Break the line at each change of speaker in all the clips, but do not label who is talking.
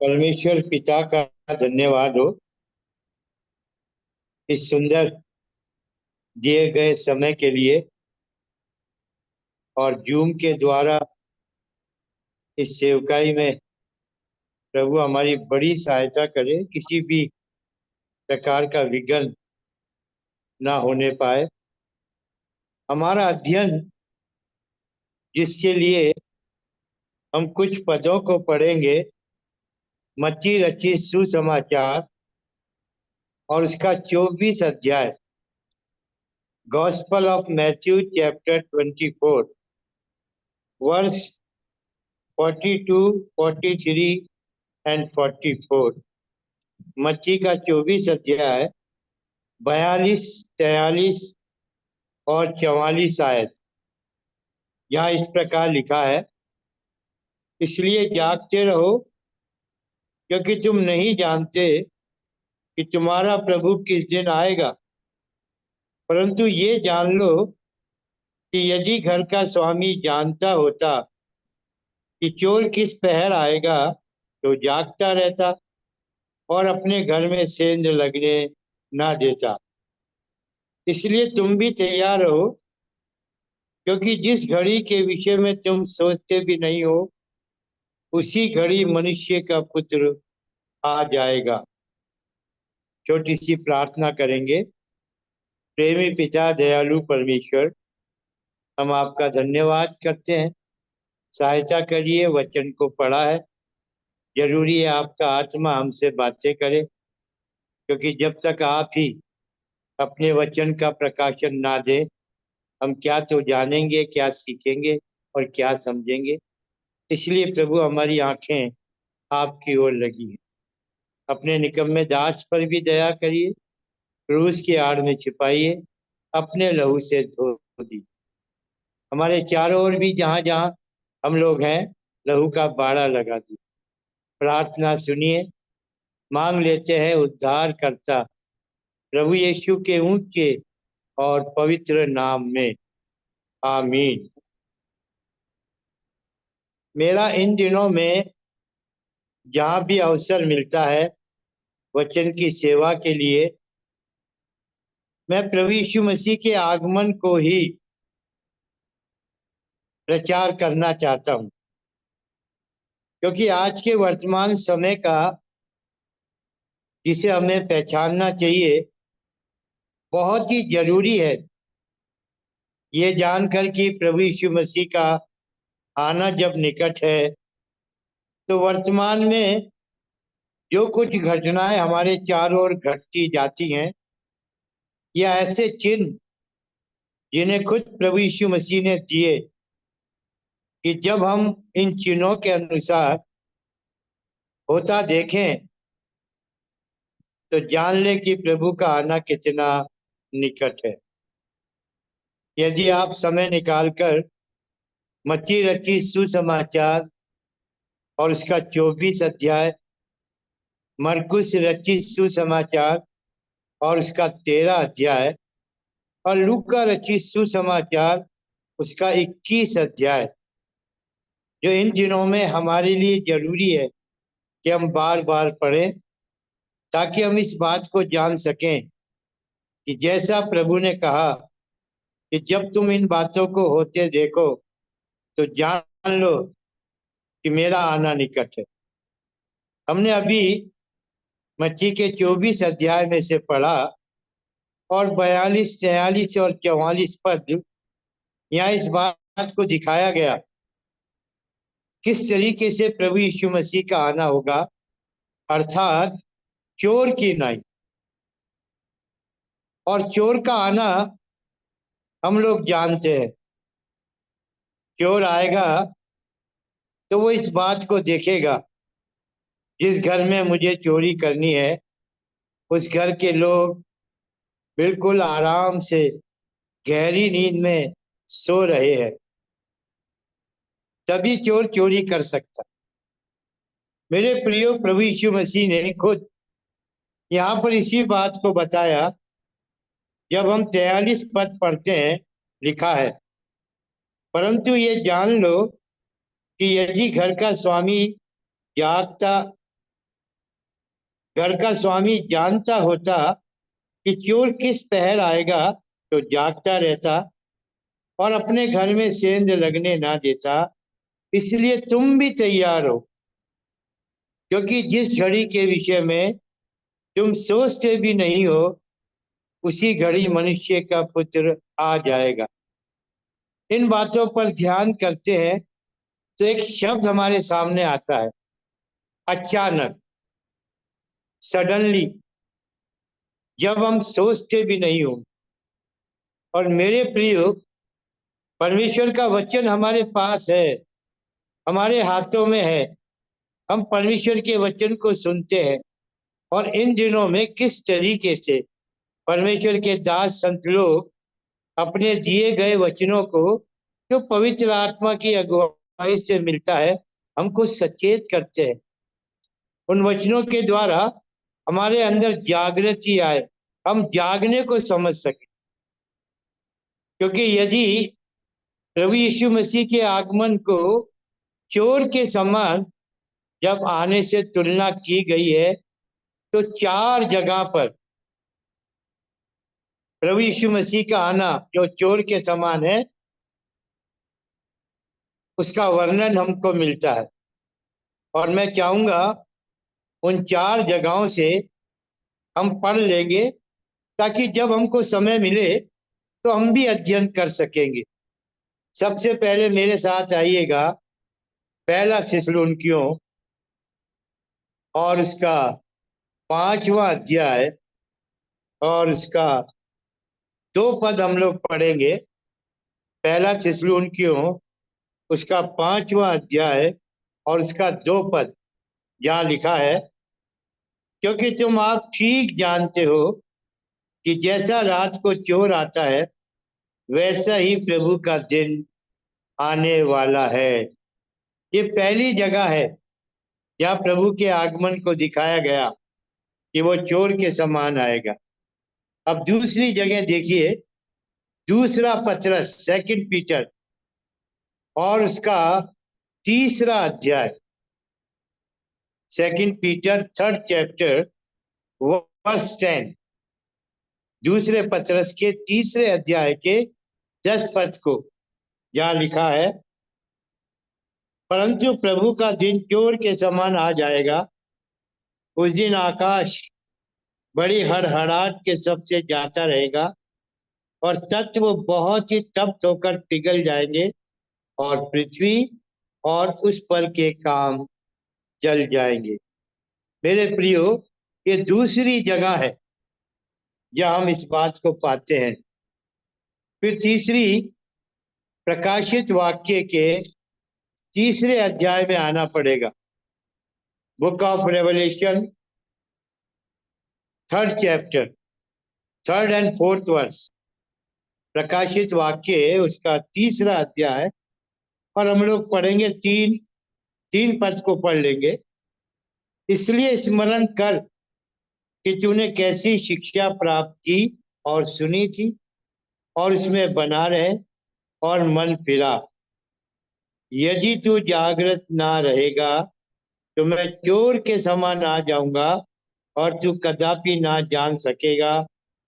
परमेश्वर पिता का धन्यवाद हो इस सुंदर दिए गए समय के लिए। और जूम के द्वारा इस सेवकाई में प्रभु हमारी बड़ी सहायता करे, किसी भी प्रकार का विघ्न ना होने पाए। हमारा अध्ययन जिसके लिए हम कुछ पदों को पढ़ेंगे, मत्ती रचित सुसमाचार और उसका 24 अध्याय, gospel of Matthew chapter 24 verse 42, 43 and 44। मत्ती का 24 अध्याय 42, 43 और 44 आयत। यहाँ इस प्रकार लिखा है, इसलिए जागते रहो, क्योंकि तुम नहीं जानते कि तुम्हारा प्रभु किस दिन आएगा। परंतु ये जान लो कि यदि घर का स्वामी जानता होता कि चोर किस पहर आएगा, तो जागता रहता और अपने घर में सेंध लगने ना देता। इसलिए तुम भी तैयार रहो, क्योंकि जिस घड़ी के विषय में तुम सोचते भी नहीं हो, उसी घड़ी मनुष्य का पुत्र आ जाएगा। छोटी सी प्रार्थना करेंगे। प्रेमी पिता, दयालु परमेश्वर, हम आपका धन्यवाद करते हैं। सहायता करिए, वचन को पढ़ा है, जरूरी है आपका आत्मा हमसे बातें करे, क्योंकि जब तक आप ही अपने वचन का प्रकाशन ना दे, हम क्या तो जानेंगे, क्या सीखेंगे और क्या समझेंगे। इसलिए प्रभु हमारी आंखें आपकी ओर लगी हैं। अपने निकम्मे दास पर भी दया करिए, क्रूस की आड़ में छिपाइए, अपने लहू से धो दी। हमारे चारों ओर भी जहाँ जहाँ हम लोग हैं, लहू का बाड़ा लगा दी। प्रार्थना सुनिए, मांग लेते हैं उद्धार करता प्रभु यीशु के ऊंचे और पवित्र नाम में, आमीन। मेरा इन दिनों में जहाँ भी अवसर मिलता है वचन की सेवा के लिए, मैं प्रभु यीशु मसीह के आगमन को ही प्रचार करना चाहता हूँ, क्योंकि आज के वर्तमान समय का जिसे हमें पहचानना चाहिए, बहुत ही जरूरी है ये जानकर कि प्रभु यीशु मसीह का आना जब निकट है, तो वर्तमान में जो कुछ घटनाएं हमारे चारों ओर घटती जाती हैं, या ऐसे चिन्ह जिन्हें खुद प्रभु यीशु मसीह ने दिए, कि जब हम इन चिन्हों के अनुसार होता देखें तो जान ले कि प्रभु का आना कितना निकट है। यदि आप समय निकालकर मत्ती रचित सुसमाचार और उसका 24 अध्याय, मरकुस रचित सुसमाचार और उसका 13 अध्याय, और लूका रचित सुसमाचार उसका 21 अध्याय, जो इन दिनों में हमारे लिए जरूरी है कि हम बार बार पढ़ें, ताकि हम इस बात को जान सकें कि जैसा प्रभु ने कहा कि जब तुम इन बातों को होते देखो तो जान लो कि मेरा आना निकट है। हमने अभी मत्ती के 24 अध्याय में से पढ़ा, और 42, 43 और 44 पद, यहाँ इस बात को दिखाया गया किस तरीके से प्रभु यीशु मसीह का आना होगा, अर्थात चोर की नाई। और चोर का आना हम लोग जानते हैं। चोर आएगा तो वो इस बात को देखेगा, जिस घर में मुझे चोरी करनी है उस घर के लोग बिल्कुल आराम से गहरी नींद में सो रहे हैं, तभी चोर चोरी कर सकता। मेरे प्रिय, प्रभु यीशु मसीह ने खुद यहाँ पर इसी बात को बताया। जब हम 43 पद पढ़ते हैं, लिखा है, परंतु ये जान लो कि यदि घर का स्वामी जागता घर का स्वामी जानता होता कि चोर किस पहर आएगा तो जागता रहता और अपने घर में सेंध लगने ना देता। इसलिए तुम भी तैयार हो, क्योंकि जिस घड़ी के विषय में तुम सोचते भी नहीं हो उसी घड़ी मनुष्य का पुत्र आ जाएगा। इन बातों पर ध्यान करते हैं तो एक शब्द हमारे सामने आता है, अचानक, सडनली, जब हम सोचते भी नहीं हो। और मेरे प्रिय, परमेश्वर का वचन हमारे पास है, हमारे हाथों में है। हम परमेश्वर के वचन को सुनते हैं और इन दिनों में किस तरीके से परमेश्वर के दास संत लोग अपने दिए गए वचनों को, जो पवित्र आत्मा की अगुवाई से मिलता है, हमको सचेत करते हैं। उन वचनों के द्वारा हमारे अंदर जागृति आए, हम जागने को समझ सके। क्योंकि यदि प्रभु यीशु मसीह के आगमन को चोर के समान जब आने से तुलना की गई है, तो चार जगह पर प्रभु यीशु मसीह का आना जो चोर के समान है, उसका वर्णन हमको मिलता है। और मैं चाहूंगा उन चार जगहों से हम पढ़ लेंगे, ताकि जब हमको समय मिले तो हम भी अध्ययन कर सकेंगे। सबसे पहले मेरे साथ आइएगा पहला थिस्सलुनीकियों और उसका 5वां अध्याय और उसका 2 पद हम लोग पढ़ेंगे। पहला थिस्सलुनीकियों उसका 5वां अध्याय और उसका 2 पद, यहाँ लिखा है, क्योंकि तुम आप ठीक जानते हो कि जैसा रात को चोर आता है वैसा ही प्रभु का दिन आने वाला है। ये पहली जगह है जहाँ प्रभु के आगमन को दिखाया गया कि वो चोर के समान आएगा। अब दूसरी जगह देखिए, दूसरा पत्रस, 2 पीटर और उसका 3रा अध्याय, 2 पीटर 3rd चैप्टर वर्स 10, दूसरे पत्रस के 3रे अध्याय के 10 पद को, जहाँ लिखा है, परंतु प्रभु का दिन चोर के समान आ जाएगा। उस दिन आकाश बड़ी हड़हड़ाहट के सबसे जाता रहेगा और तत्व बहुत ही तप्त होकर पिघल जाएंगे और पृथ्वी और उस पर के काम जल जाएंगे। मेरे प्रियो, ये दूसरी जगह है जहाँ हम इस बात को पाते हैं। फिर तीसरी, प्रकाशित वाक्य के 3रे अध्याय में आना पड़ेगा। Book of Revelation 3rd chapter 3rd and 4th verse, प्रकाशित वाक्य उसका 3रा अध्याय, और हम लोग पढ़ेंगे तीन तीन पद को पढ़ लेंगे। इसलिए स्मरण कर कि तूने कैसी शिक्षा प्राप्त की और सुनी थी और उसमें बना रहे और मन फिरा। यदि तू जागृत ना रहेगा तो मैं चोर के समान आ जाऊंगा और तू कदापि ना जान सकेगा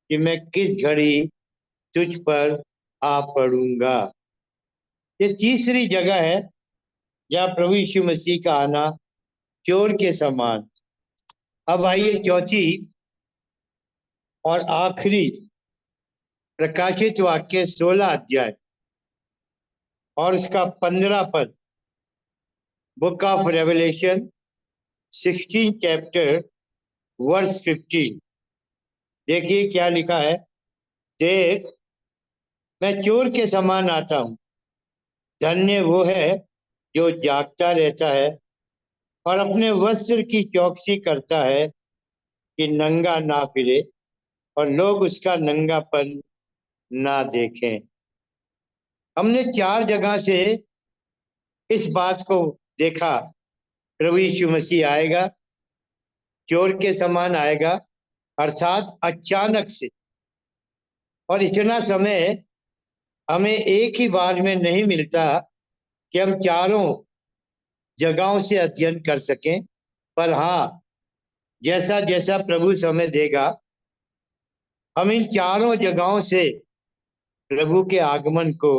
कि मैं किस घड़ी तुझ पर आ पड़ूंगा। ये तीसरी जगह है जहाँ प्रभु यीशु मसीह का आना चोर के समान। अब आइए चौथी और आखिरी, प्रकाशित वाक्य 16 अध्याय और उसका 15 पद, book of Revelation 16 chapter verse 15। देखिए क्या लिखा है, देख मैं चोर के समान आता हूँ, धन्य वो है जो जागता रहता है और अपने वस्त्र की चौकसी करता है कि नंगा ना फिरे और लोग उसका नंगापन ना देखें। हमने 4 जगह से इस बात को देखा, प्रभु यीशु मसीह आएगा, चोर के समान आएगा, अर्थात अचानक से। और इतना समय हमें एक ही बार में नहीं मिलता कि हम चारों जगहों से अध्ययन कर सकें, पर हाँ, जैसा जैसा प्रभु समय देगा हम इन चारों जगहों से प्रभु के आगमन को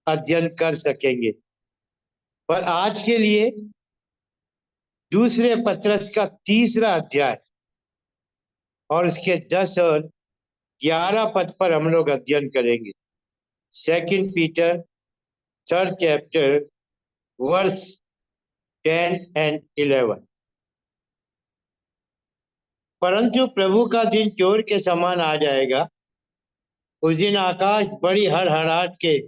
अध्ययन कर सकेंगे। पर आज के लिए दूसरे पत्रस का 3रा अध्याय और उसके 10 और 11 पद पर हम लोग अध्ययन करेंगे। 2 Peter 3rd chapter verse 10 and 11। परंतु प्रभु का दिन चोर के समान आ जाएगा। उस दिन आकाश बड़ी हड़हड़ाहट के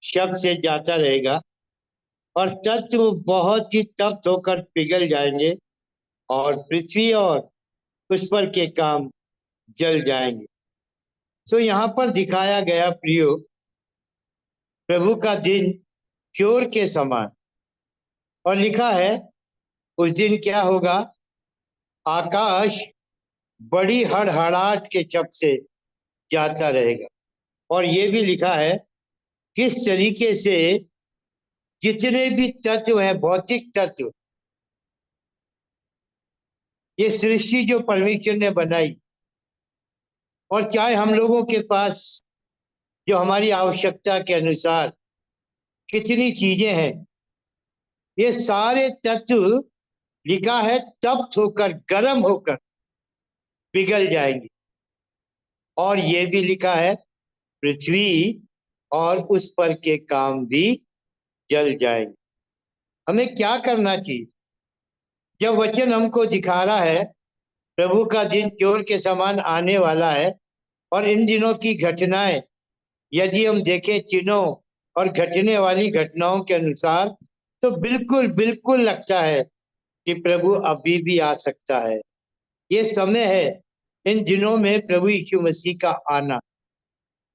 शब्द से जाता रहेगा और तत्व बहुत ही तप्त होकर पिघल जाएंगे और पृथ्वी और उस पर के काम जल जाएंगे। तो यहाँ पर दिखाया गया प्रियो प्रभु का दिन चोर के समान, और लिखा है उस दिन क्या होगा, आकाश बड़ी हड़हड़ाहट के शब्द से जाता रहेगा। और ये भी लिखा है किस तरीके से जितने भी तत्व हैं, भौतिक तत्व, ये सृष्टि जो परमेश्वर ने बनाई, और चाहे हम लोगों के पास जो हमारी आवश्यकता के अनुसार कितनी चीजें हैं, ये सारे तत्व लिखा है तप्त होकर गर्म होकर पिघल जाएंगे। और ये भी लिखा है पृथ्वी और उस पर के काम भी जल जाएंगे। हमें क्या करना चाहिए? जब वचन हमको दिखा रहा है प्रभु का दिन चोर के समान आने वाला है, और इन दिनों की घटनाएं यदि हम देखें चिन्हों और घटने वाली घटनाओं के अनुसार, तो बिल्कुल बिल्कुल लगता है कि प्रभु अभी भी आ सकता है। ये समय है इन दिनों में प्रभु यीशु मसीह का आना।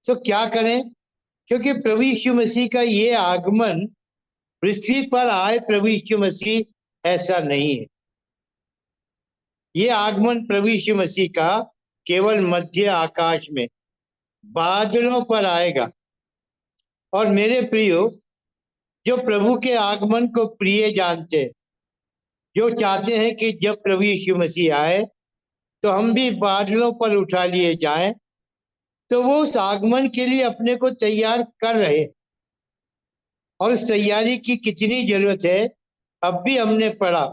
तो क्या करें? क्योंकि प्रभु यीशु मसीह का ये आगमन पृथ्वी पर आए प्रभु यीशु मसीह ऐसा नहीं है। ये आगमन प्रभु यीशु मसीह का केवल मध्य आकाश में बादलों पर आएगा। और मेरे प्रियो, जो प्रभु के आगमन को प्रिय जानते हैं, जो चाहते हैं कि जब प्रभु यीशु मसीह आए तो हम भी बादलों पर उठा लिए जाएं, तो वो उस आगमन के लिए अपने को तैयार कर रहे हैं। और उस तैयारी की कितनी जरूरत है, अब भी हमने पढ़ा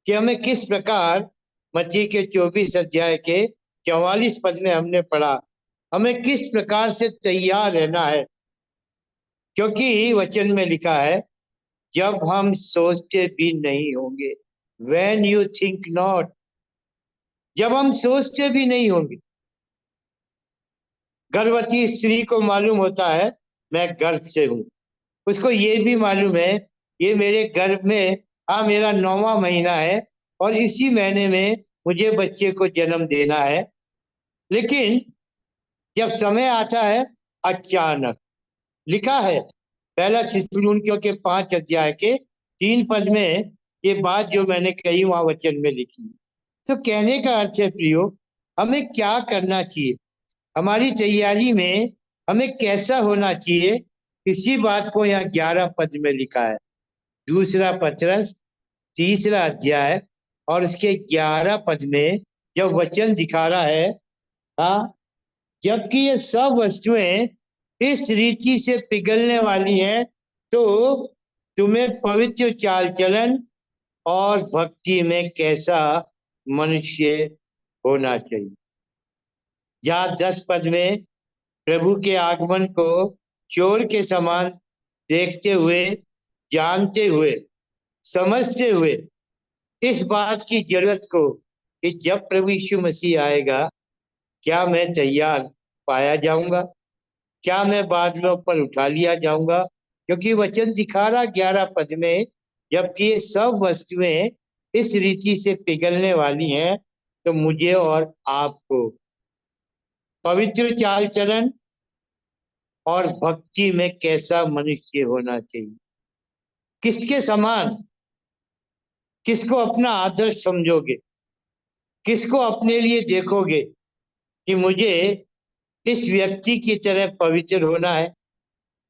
कि हमें किस प्रकार, मत्ती के 24 अध्याय के 44 पद में हमने पढ़ा हमें किस प्रकार से तैयार रहना है। क्योंकि वचन में लिखा है जब हम सोचते भी नहीं होंगे, when you think not, जब हम सोचते भी नहीं होंगे। गर्भवती स्त्री को मालूम होता है मैं गर्भ से हूं, उसको ये भी मालूम है ये मेरे गर्भ में मेरा 9वां महीना है और इसी महीने में मुझे बच्चे को जन्म देना है। लेकिन जब समय आता है अचानक, लिखा है 1 थिस्सलुनीकियों के 5 अध्याय के 3 पद में ये बात जो मैंने कही वहां वचन में लिखी। तो कहने का अर्थ है प्रियो, हमें क्या करना चाहिए, हमारी तैयारी में हमें कैसा होना चाहिए, इसी बात को यहाँ 11 पद में लिखा है। 2 पत्रस 3 अध्याय और इसके 11 पद में जब वचन दिखा रहा है, हाँ, जबकि ये सब वस्तुएं इस रीति से पिघलने वाली हैं, तो तुम्हें पवित्र चाल चलन और भक्ति में कैसा मनुष्य होना चाहिए। जहाँ 10 पद में प्रभु के आगमन को चोर के समान देखते हुए, जानते हुए, समझते हुए इस बात की जरूरत को कि जब प्रभु यीशु मसीह आएगा क्या मैं तैयार पाया जाऊंगा, क्या मैं बादलों पर उठा लिया जाऊंगा। क्योंकि वचन दिखा रहा 11 पद में जबकि ये सब वस्तुएं इस रीति से पिघलने वाली हैं, तो मुझे और आपको पवित्र चाल चलन और भक्ति में कैसा मनुष्य होना चाहिए। किसके समान, किसको अपना आदर्श समझोगे, किसको अपने लिए देखोगे कि मुझे इस व्यक्ति की तरह पवित्र होना है,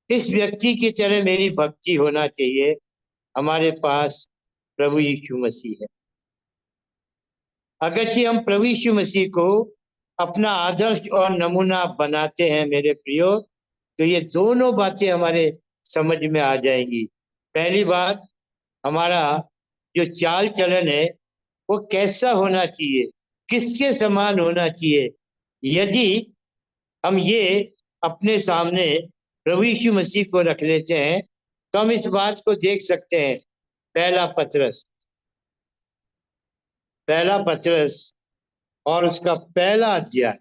इस व्यक्ति की तरह मेरी भक्ति होना चाहिए। हमारे पास प्रभु यीशु मसीह है। अगरचे हम प्रभु यीशु मसीह को अपना आदर्श और नमूना बनाते हैं मेरे प्रियो, तो ये दोनों बातें हमारे समझ में आ जाएंगी। पहली बात, हमारा जो चाल चलन है वो कैसा होना चाहिए, किसके समान होना चाहिए। यदि हम ये अपने सामने प्रभु यीशु मसीह को रख लेते हैं तो हम इस बात को देख सकते हैं। पहला पत्रस और उसका पहला अध्याय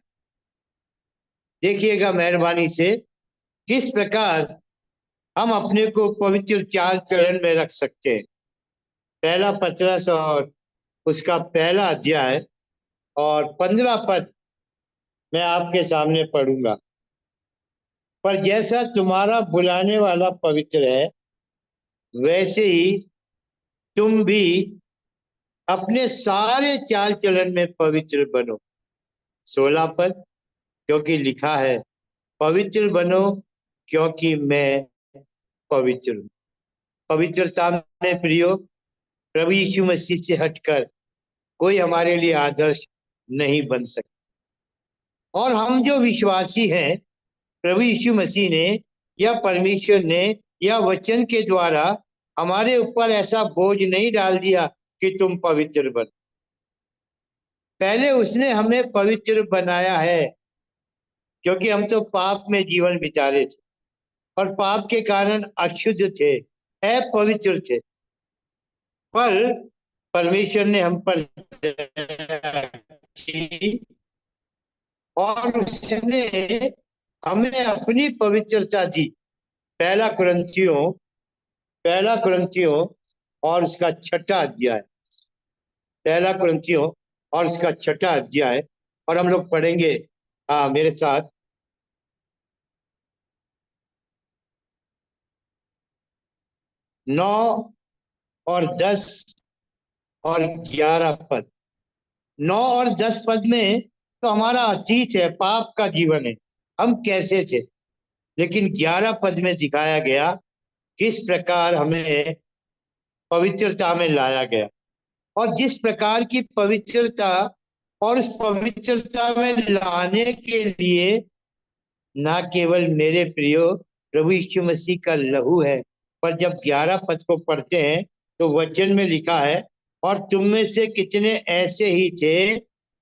देखिएगा मेहरबानी से, किस प्रकार हम अपने को पवित्र चाल चलन में रख सकते हैं। पहला पत्रस और उसका पहला अध्याय और 15 पद मैं आपके सामने पढ़ूंगा। पर जैसा तुम्हारा बुलाने वाला पवित्र है, वैसे ही तुम भी अपने सारे चाल चलन में पवित्र बनो। 16 पद, क्योंकि लिखा है, पवित्र बनो क्योंकि मैं पवित्र हूं। पवित्रता में प्रियो, प्रभु यीशु मसीह से हटकर कोई हमारे लिए आदर्श नहीं बन सकता। और हम जो विश्वासी हैं, प्रभु यीशु मसीह ने या परमेश्वर ने या वचन के द्वारा हमारे ऊपर ऐसा बोझ नहीं डाल दिया कि तुम पवित्र बनो। पहले उसने हमें पवित्र बनाया है, क्योंकि हम तो पाप में जीवन बिता रहे थे और पाप के कारण अशुद्ध थे, अपवित्र थे। पर परमेश्वर ने हम पर दया की और उसने हमें अपनी पवित्रता दी। पहला कुरिन्थियों और उसका छठा अध्याय, पहला कुरिन्थियों और उसका छठा अध्याय, और हम लोग पढ़ेंगे मेरे साथ 9 और 10 और 11 पद। 9 और 10 पद में तो हमारा अतीत है, पाप का जीवन है, हम कैसे थे। लेकिन 11 पद में दिखाया गया किस प्रकार हमें पवित्रता में लाया गया, और जिस प्रकार की पवित्रता, और उस पवित्रता में लाने के लिए ना केवल मेरे प्रियो प्रभु यीशु मसीह का लहू है, पर जब 11 पद को पढ़ते हैं तो वचन में लिखा है, और तुम में से कितने ऐसे ही थे,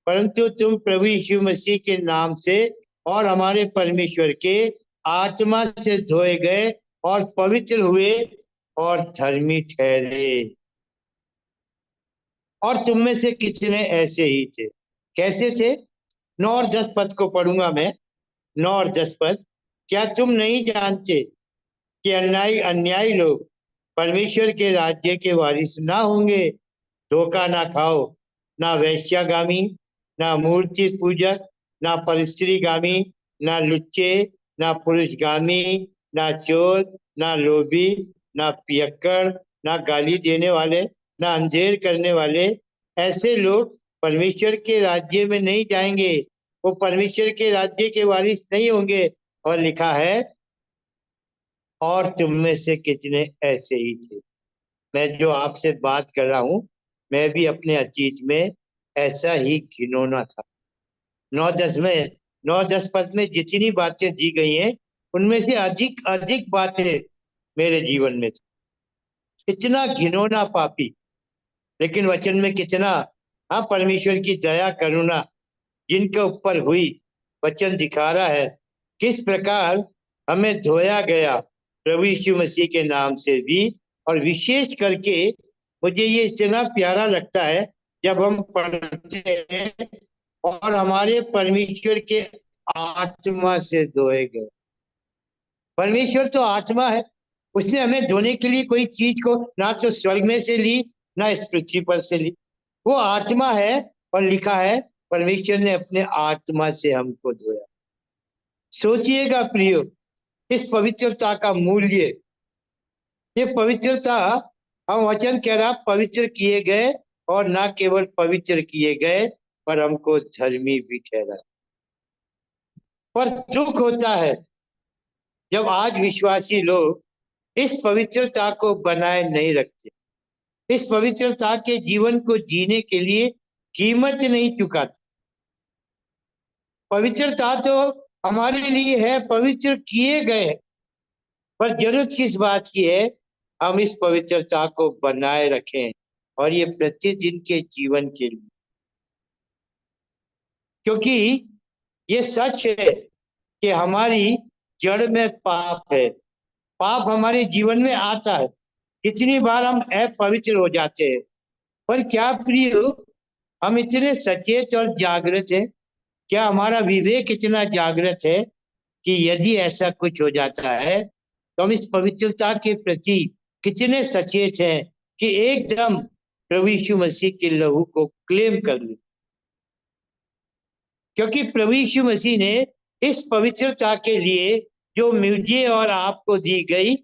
परंतु तुम प्रभु यीशु मसीह के नाम से और हमारे परमेश्वर के आत्मा से धोए गए और पवित्र हुए और धर्मी ठहरे। और तुम में से कितने ऐसे ही थे, कैसे थे। 9 और 10 पद को पढ़ूंगा मैं। 9 और 10 पद, क्या तुम नहीं जानते कि अन्यायी लोग परमेश्वर के राज्य के वारिस ना होंगे। धोखा ना खाओ, ना वैश्यागामी, ना मूर्ति पूजक, ना परस्त्रीगामी, ना लुच्चे, ना पुरुषगामी, ना चोर, ना लोभी, ना पियक्कड़, ना गाली देने वाले, ना अंधेर करने वाले, ऐसे लोग परमेश्वर के राज्य में नहीं जाएंगे, वो परमेश्वर के राज्य के वारिस नहीं होंगे। और लिखा है, और तुम में से कितने ऐसे ही थे। मैं जो आपसे बात कर रहा हूं, मैं भी अपने अतीत में ऐसा ही घिनौना था। 9-10 पद में जितनी बातें दी गई हैं, उनमें से अधिक अधिक बातें मेरे जीवन में थी। इतना घिनौना पापी, लेकिन वचन में कितना परमेश्वर की दया करुणा जिनके ऊपर हुई, वचन दिखा रहा है किस प्रकार हमें धोया गया प्रभु यीशु मसीह के नाम से भी। और विशेष करके मुझे ये इतना प्यारा लगता है जब हम पढ़ते हैं, और हमारे परमेश्वर के आत्मा से धोए गए। परमेश्वर तो आत्मा है, उसने हमें धोने के लिए कोई चीज को ना तो स्वर्ग में से ली, ना इस पृथ्वी पर से ली। वो आत्मा है, और लिखा है परमेश्वर ने अपने आत्मा से हमको धोया। सोचिएगा प्रियो, इस पवित्रता का मूल्य, ये पवित्रता, हम वचन कह रहा पवित्र किए गए, और ना केवल पवित्र किए गए पर हमको धर्मी भी ठहरा। पर दुख होता है जब आज विश्वासी लोग इस पवित्रता को बनाए नहीं रखते। इस पवित्रता के जीवन को जीने के लिए कीमत नहीं चुकाता। पवित्रता तो हमारे लिए है, पवित्र किए गए, पर जरूरत किस बात की है, हम इस पवित्रता को बनाए रखें, और ये प्रतिदिन के जीवन के लिए। क्योंकि ये सच है कि हमारी जड़ में पाप है, पाप हमारे जीवन में आता है, कितनी बार हम अपवित्र हो जाते हैं। पर क्या प्रिय, हम इतने सचेत और जागृत हैं, क्या हमारा विवेक इतना जागृत है कि यदि ऐसा कुछ हो जाता है तो हम इस पवित्रता के प्रति कितने सचेत हैं कि एकदम प्रभु यीशु मसीह के लहू को क्लेम कर ले। क्योंकि प्रभु यीशु मसीह ने इस पवित्रता के लिए जो मुझे और आपको दी गई,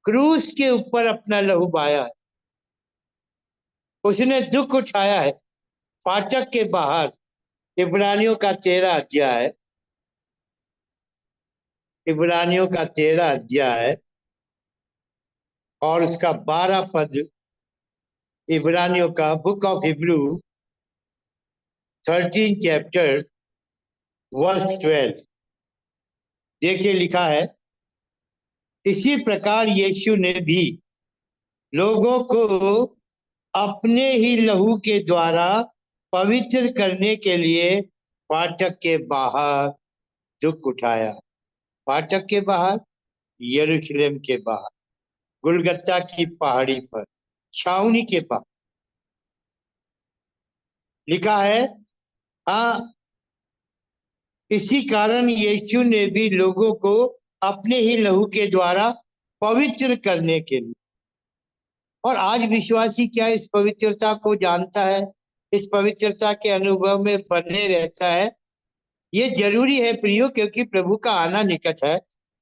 क्रूस के ऊपर अपना लहू बहाया है, उसने दुख उठाया है। फाटक के बाहर इब्रानियों का 13 अध्याय, इब्रानियों का 13 अध्याय और उसका 12 पद, इब्रानियों का book of Hebrew 13 chapter verse 12, देखिए लिखा है, इसी प्रकार यीशु ने भी लोगों को अपने ही लहू के द्वारा पवित्र करने के लिए फाटक के बाहर दुख उठाया। फाटक के बाहर, यरूशलेम के बाहर, गुलगत्ता की पहाड़ी पर, छावनी के पास लिखा है। हाँ, इसी कारण यीशु ने भी लोगों को अपने ही लहू के द्वारा पवित्र करने के लिए। और आज विश्वासी क्या इस पवित्रता को जानता है, इस पवित्रता के अनुभव में बने रहता है? ये जरूरी है प्रियो, क्योंकि प्रभु का आना निकट है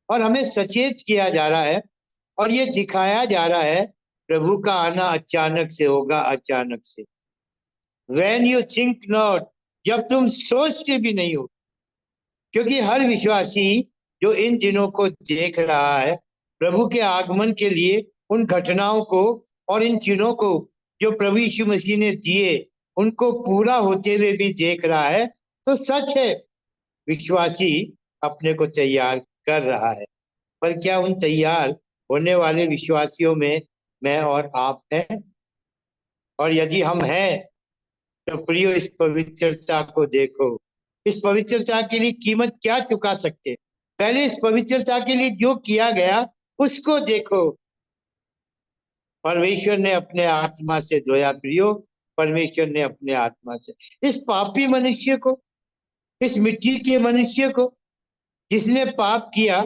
और हमें सचेत किया जा रहा है और ये दिखाया जा रहा है प्रभु का आना अचानक से होगा, अचानक से। When you think not, जब तुम सोचते भी नहीं हो। क्योंकि हर विश्वासी जो इन दिनों को देख रहा है, प्रभु के आगमन के लिए उन घटनाओं को और इन चिन्हों को जो प्रभु यीशु मसीह ने दिए, उनको पूरा होते हुए भी देख रहा है, तो सच है विश्वासी अपने को तैयार कर रहा है। पर क्या उन तैयार होने वाले विश्वासियों में मैं और आप हैं? और यदि हम हैं तो प्रियो, इस पवित्रता को देखो। इस पवित्रता के लिए कीमत क्या चुका सकते हैं? पहले इस पवित्रता के लिए जो किया गया उसको देखो। परमेश्वर ने अपने आत्मा से धोया प्रियो, परमेश्वर ने अपने आत्मा से इस पापी मनुष्य को, इस मिट्टी के मनुष्य को जिसने पाप किया,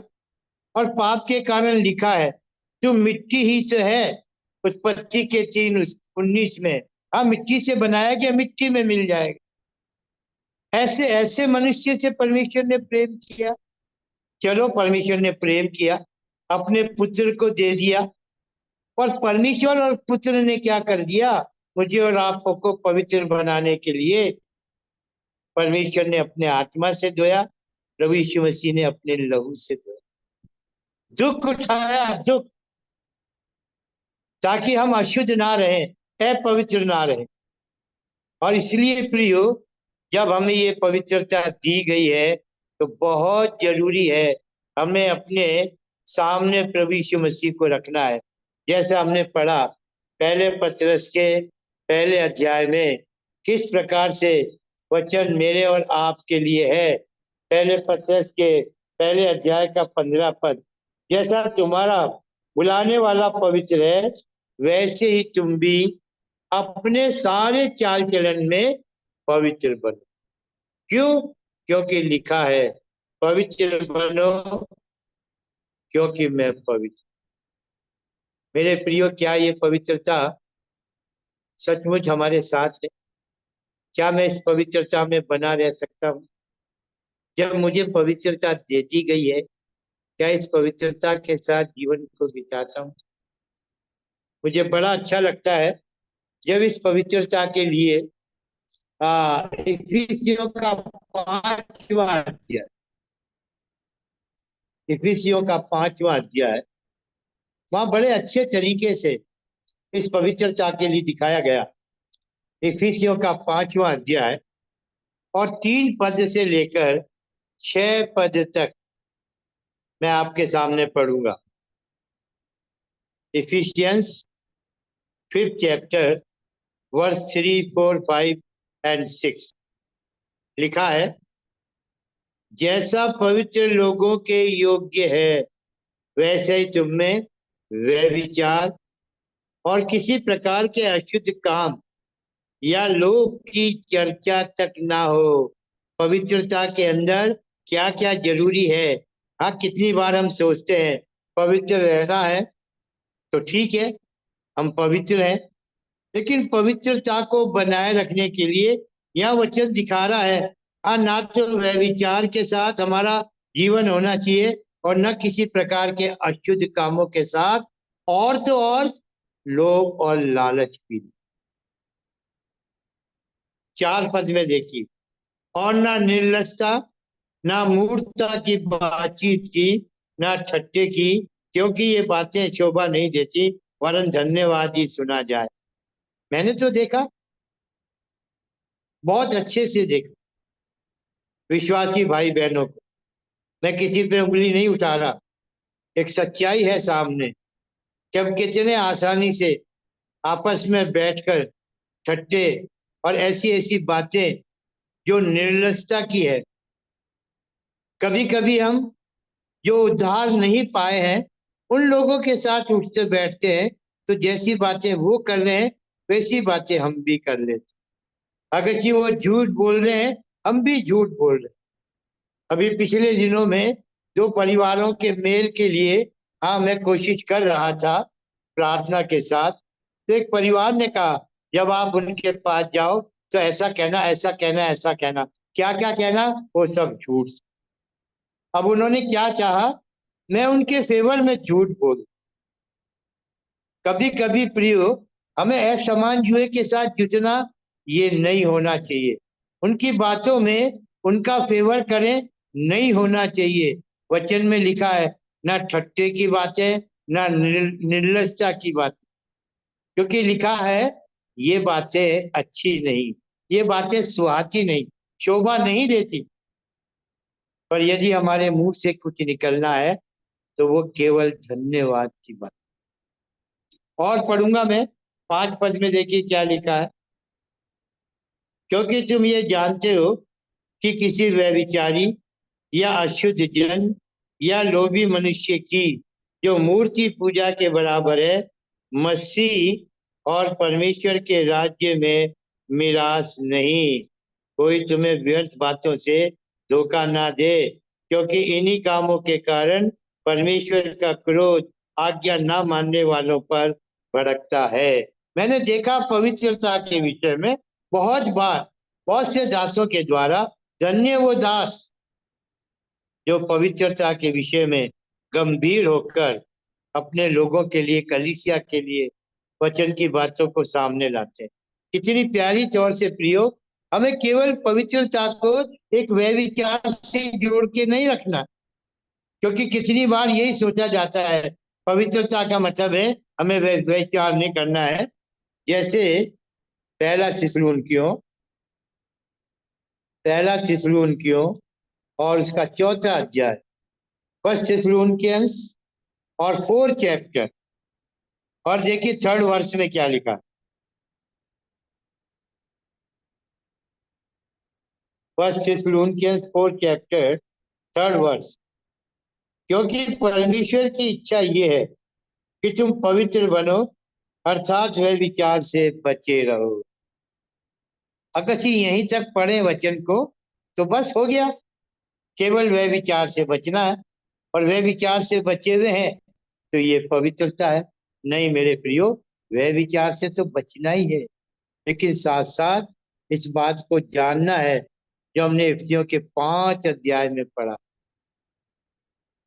और पाप के कारण लिखा है तुम मिट्टी ही तो है। उत्पत्ति के 3:19 में, हाँ मिट्टी से बनाया गया, मिट्टी में मिल जाएगा। ऐसे ऐसे मनुष्य से परमेश्वर ने प्रेम किया। चलो, परमेश्वर ने प्रेम किया, अपने पुत्र को दे दिया, और परमेश्वर और पुत्र ने क्या कर दिया? मुझे और आपको पवित्र बनाने के लिए परमेश्वर ने अपने आत्मा से धोया, प्रभु यीशु मसीह ने अपने लहू से धोया, दुख उठाया, दुख, ताकि हम अशुद्ध ना रहें, अपवित्र ना रहें। और इसलिए प्रियो, जब हमें ये पवित्रता दी गई है तो बहुत जरूरी है हमें अपने सामने प्रभु यीशु मसीह को रखना है। जैसा हमने पढ़ा पहले पत्रस के 1 अध्याय में, किस प्रकार से वचन मेरे और आपके लिए है। पहले पत्रस के 1 अध्याय का 15 पद, जैसा तुम्हारा बुलाने वाला पवित्र है, वैसे ही तुम भी अपने सारे चाल चलन में पवित्र बनो। क्यों? क्योंकि लिखा है पवित्र बनो क्योंकि मैं पवित्र। मेरे प्रियो, क्या ये पवित्रता सचमुच हमारे साथ है? क्या मैं इस पवित्रता में बना रह सकता हूँ? जब मुझे पवित्रता दे दी गई है, क्या इस पवित्रता के साथ जीवन को बिताता हूँ? मुझे बड़ा अच्छा लगता है जब इस पवित्रता के लिए इफिसियों का 5वां अध्याय, इफिसियों का 5वां अध्याय, वहां बड़े अच्छे तरीके से इस पवित्रता के लिए दिखाया गया। इफिसियों का 5वां अध्याय और 3 पद से लेकर 6 पद तक मैं आपके सामने पढ़ूंगा। Efficiency 5th chapter verse 3, 4, 5 and 6 लिखा है, जैसा पवित्र लोगों के योग्य है वैसे ही तुम में व्यभिचार और किसी प्रकार के अशुद्ध काम या लोग की चर्चा तक ना हो। पवित्रता के अंदर क्या क्या जरूरी है। हाँ, कितनी बार हम सोचते हैं पवित्र रहना है तो ठीक है, हम पवित्र हैं, लेकिन पवित्रता को बनाए रखने के लिए यह वचन दिखा रहा है, ना तो व्यभिचार के साथ हमारा जीवन होना चाहिए और न किसी प्रकार के अशुद्ध कामों के साथ, और तो और लोभ और लालच भी। 4 पद में देखिए, और ना निर्लजता, ना मूर्खता की बातचीत की, ना ठट्टे की, क्योंकि ये बातें शोभा नहीं देती, वरन धन्यवाद ही सुना जाए। मैंने तो देखा, बहुत अच्छे से देखा, विश्वासी भाई बहनों को, मैं किसी पे उंगली नहीं उठा रहा, एक सच्चाई है सामने, कि हम कितने आसानी से आपस में बैठकर ठट्टे और ऐसी ऐसी बातें जो निर्लजता की है, कभी कभी हम जो उद्धार नहीं पाए हैं उन लोगों के साथ उठते बैठते हैं, तो जैसी बातें वो कर रहे हैं वैसी बातें हम भी कर लेते हैं। अगर कि वो झूठ बोल रहे हैं, हम भी झूठ बोल रहे हैं। अभी पिछले दिनों में 2 परिवारों के मेल के लिए, हाँ, मैं कोशिश कर रहा था प्रार्थना के साथ, तो एक परिवार ने कहा जब आप उनके पास जाओ तो ऐसा कहना, ऐसा कहना, ऐसा कहना। क्या क्या कहना? वो सब झूठ। अब उन्होंने क्या चाहा, मैं उनके फेवर में झूठ बोलूं। कभी कभी प्रियो, हमें असमान जुए के साथ जुटना ये नहीं होना चाहिए। उनकी बातों में उनका फेवर करें, नहीं होना चाहिए। वचन में लिखा है, ना ठट्टे की बातें, ना निर्लजता की बात, क्योंकि लिखा है ये बातें अच्छी नहीं, ये बातें सुहाती नहीं, शोभा नहीं देती। पर यदि हमारे मुंह से कुछ निकलना है तो वो केवल धन्यवाद की बात। और पढ़ूंगा मैं 5 पद में, देखिए क्या लिखा है, क्योंकि तुम ये जानते हो कि किसी व्यभिचारी या अशुद्ध जन या लोभी मनुष्य की जो मूर्ति पूजा के बराबर है, मसीह और परमेश्वर के राज्य में मिरास नहीं। कोई तुम्हें व्यर्थ बातों से धोखा ना दे, क्योंकि इन्हीं कामों के कारण परमेश्वर का क्रोध आज्ञा ना मानने वालों पर भड़कता है। मैंने देखा पवित्रता के विषय में बहुत बार बहुत से दासों के द्वारा, धन्य वो दास जो पवित्रता के विषय में गंभीर होकर अपने लोगों के लिए, कलीसिया के लिए वचन की बातों को सामने लाते हैं। कितनी प्यारी तौर से प्रियो, हमें केवल पवित्रता को एक व्यभिचार से जोड़ के नहीं रखना, क्योंकि कितनी बार यही सोचा जाता है पवित्रता का मतलब है हमें व्यभिचार नहीं करना है। जैसे पहला थिस्सलुनीकियों, और उसका 4था अध्याय, फर्स्ट थिस्सलुनीकियंस और 4th चैप्टर, और देखिए 3rd वर्ष में क्या लिखा। फर्स्ट थिस्सलुनीकियंस 4th चैप्टर 3rd वर्ष, क्योंकि परमेश्वर की इच्छा ये है कि तुम पवित्र बनो, अर्थात वह विचार से बचे रहो। अगर यहीं तक पढ़े वचन को तो बस हो गया, केवल वह विचार से बचना है, और वह विचार से बचे हुए हैं तो ये पवित्रता है। नहीं मेरे प्रियो, वह विचार से तो बचना ही है, लेकिन साथ साथ इस बात को जानना है जो हमने इफिसियों के 5 अध्याय में पढ़ा,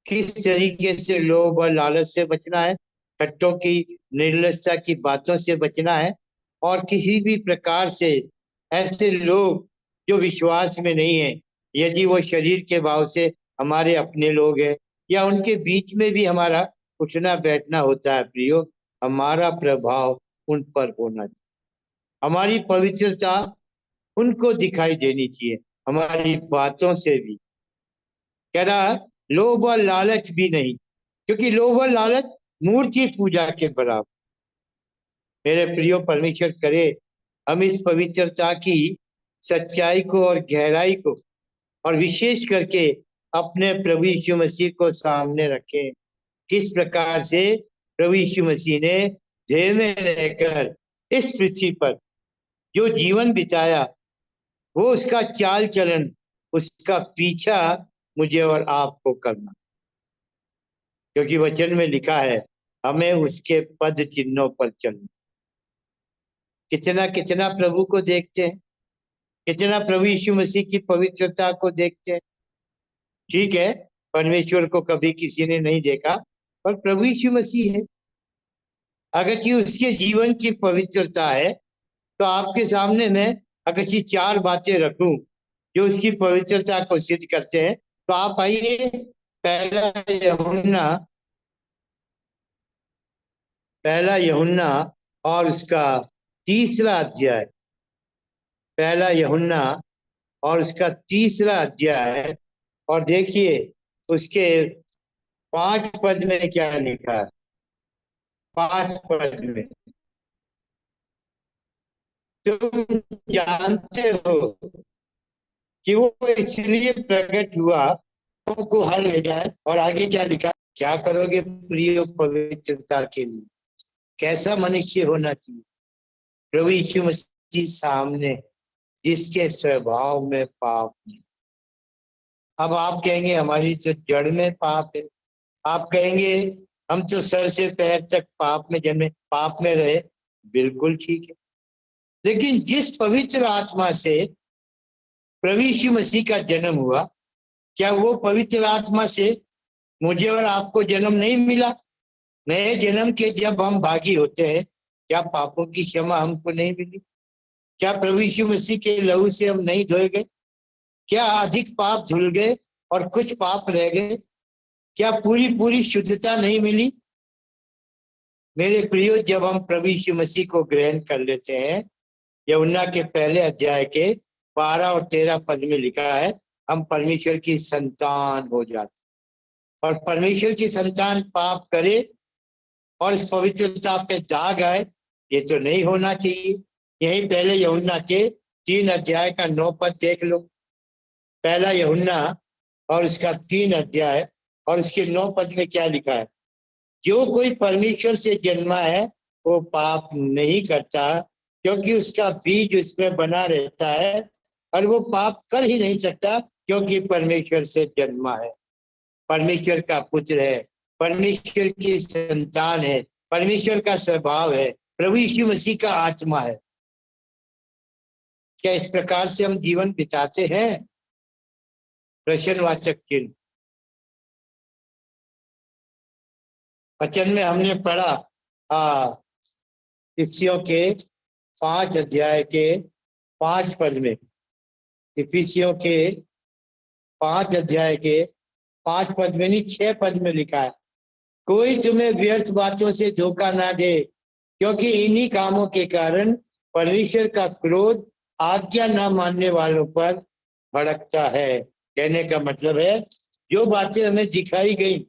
किस तरीके से लोभ और लालच से बचना है, ठट्टों की, निर्लजता की बातों से बचना है, और किसी भी प्रकार से ऐसे लोग जो विश्वास में नहीं है, यदि वो शरीर के भाव से हमारे अपने लोग हैं या उनके बीच में भी हमारा उठना बैठना होता है प्रियो, हमारा प्रभाव उन पर होना चाहिए। हमारी पवित्रता उनको दिखाई देनी चाहिए, हमारी बातों से भी। कह रहा लोभ और लालच भी नहीं, क्योंकि लोभ और लालच मूर्ति पूजा के बराबर। मेरे प्रियो, परमेश्वर करे हम इस पवित्रता की सच्चाई को और गहराई को, और विशेष करके अपने प्रभु यीशु मसीह को सामने रखें। किस प्रकार से प्रभु यीशु मसीह ने देह में रहकर इस पृथ्वी पर जो जीवन बिताया, वो उसका चाल चलन, उसका पीछा मुझे और आपको करना, क्योंकि वचन में लिखा है हमें उसके पद चिन्हों पर चलना। कितना कितना प्रभु को देखते हैं, कितना प्रभु यीशु मसीह की पवित्रता को देखते हैं। ठीक है, परमेश्वर को कभी किसी ने नहीं देखा, पर प्रभु यीशु मसीह है। अगर कि उसके जीवन की पवित्रता है, तो आपके सामने मैं अगर कि चार बातें रखूं जो उसकी पवित्रता को सिद्ध करते हैं, तो आप आइए पहला यूहन्ना और उसका तीसरा अध्याय। पहला यूहन्ना और उसका तीसरा अध्याय, और देखिए उसके 5 पद में क्या लिखा है। 5 पद में, तुम जानते हो कि वो इसलिए प्रकट हुआ को हर ले जाए। और आगे क्या लिखा, क्या करोगे प्रिय पवित्रता के लिए, कैसा मनुष्य होना चाहिए। प्रभु यीशु मसीह सामने, जिसके स्वभाव में पाप नहीं। अब आप कहेंगे हमारी तो जड़ में पाप है, आप कहेंगे हम तो सर से पैर तक पाप में जन्मे, पाप में रहे। बिल्कुल ठीक है, लेकिन जिस पवित्र आत्मा से प्रभु यीशु मसीह का जन्म हुआ, क्या वो पवित्र आत्मा से मुझे और आपको जन्म नहीं मिला? नए जन्म के जब हम भागी होते हैं, क्या पापों की क्षमा हमको नहीं मिली? क्या प्रभु यीशु मसीह के लहू से हम नहीं धोए गए? क्या अधिक पाप धुल गए और कुछ पाप रह गए? क्या पूरी पूरी शुद्धता नहीं मिली? मेरे प्रियो, जब हम प्रभु यीशु मसीह को ग्रहण कर लेते हैं, यूहन्ना के पहले अध्याय के 12 और 13 पद में लिखा है, हम परमेश्वर की संतान हो जाते। और परमेश्वर की संतान पाप करे और इस पवित्रता पे दाग आए, ये तो नहीं होना चाहिए। यही पहले यूहन्ना के 3 अध्याय का 9 पद देख लो। पहला यूहन्ना और उसका 3 अध्याय और उसके 9 पद में क्या लिखा है, जो कोई परमेश्वर से जन्मा है वो पाप नहीं करता, क्योंकि उसका बीज उसमें बना रहता है, और वो पाप कर ही नहीं सकता, क्योंकि परमेश्वर से जन्मा है, परमेश्वर का पुत्र है, परमेश्वर की संतान है, परमेश्वर का स्वभाव है, प्रभु यीशु मसीह का आत्मा है। क्या इस प्रकार से हम जीवन बिताते हैं? प्रश्नवाचक चिन्ह। वचन में हमने पढ़ा इफिसियों के 5 अध्याय के 5 पद में, इफिसियों के 5 अध्याय के 5 पद में नहीं, 6 पद में लिखा है, कोई तुम्हें व्यर्थ बातों से धोखा ना दे, क्योंकि इन्हीं कामों के कारण परमेश्वर का क्रोध आज्ञा न मानने वालों पर भड़कता है। कहने का मतलब है, जो बातें हमें दिखाई गई,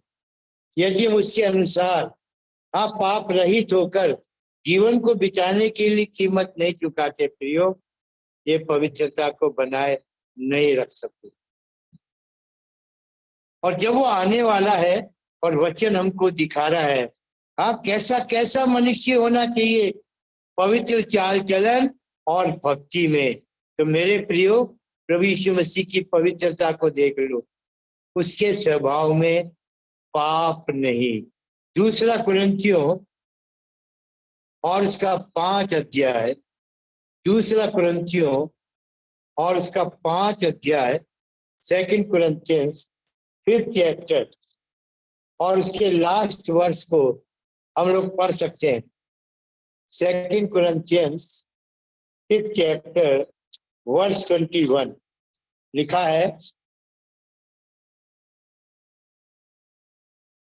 यदि हम उसके अनुसार आप पाप रहित होकर जीवन को बिताने के लिए कीमत नहीं चुकाते प्रियो, ये पवित्रता को बनाए नहीं रख सकते। और जब वो आने वाला है और वचन हमको दिखा रहा है, हाँ, कैसा कैसा मनुष्य होना चाहिए पवित्र चाल चलन और भक्ति में, तो मेरे प्रियो प्रभु यीशु मसीह की पवित्रता को देख लो, उसके स्वभाव में पाप नहीं। दूसरा कुरिन्थियों और उसका 5 अध्याय, दूसरा कुरिन्थियों और उसका 5 अध्याय, 2 कुरिन्थियंस 5th चैप्टर और उसके लास्ट वर्ष को हम लोग पढ़ सकते हैं। 2 कुरिन्थियंस 5th चैप्टर वर्ष 21 लिखा है,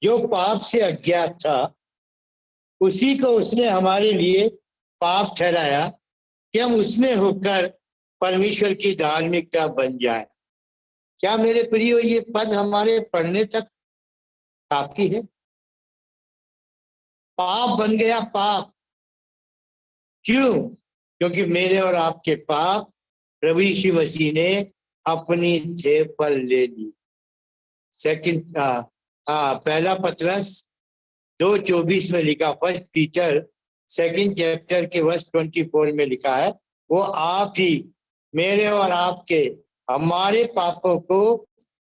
जो पाप से अज्ञात था उसी को उसने हमारे लिए पाप ठहराया, कि हम उसमें होकर परमेश्वर की धार्मिकता बन जाए। क्या मेरे प्रियो ये पद हमारे पढ़ने तक काफी है? पाप बन गया पाप। क्यों? क्योंकि मेरे और आपके पाप प्रभु यीशु मसीह ने अपनी जेब पर ले ली। सेकंड पहला पतरस 2:24 में लिखा, फर्स्ट पीटर सेकंड चैप्टर के वर्स 24 में लिखा है, वो आप ही मेरे और आपके हमारे पापों को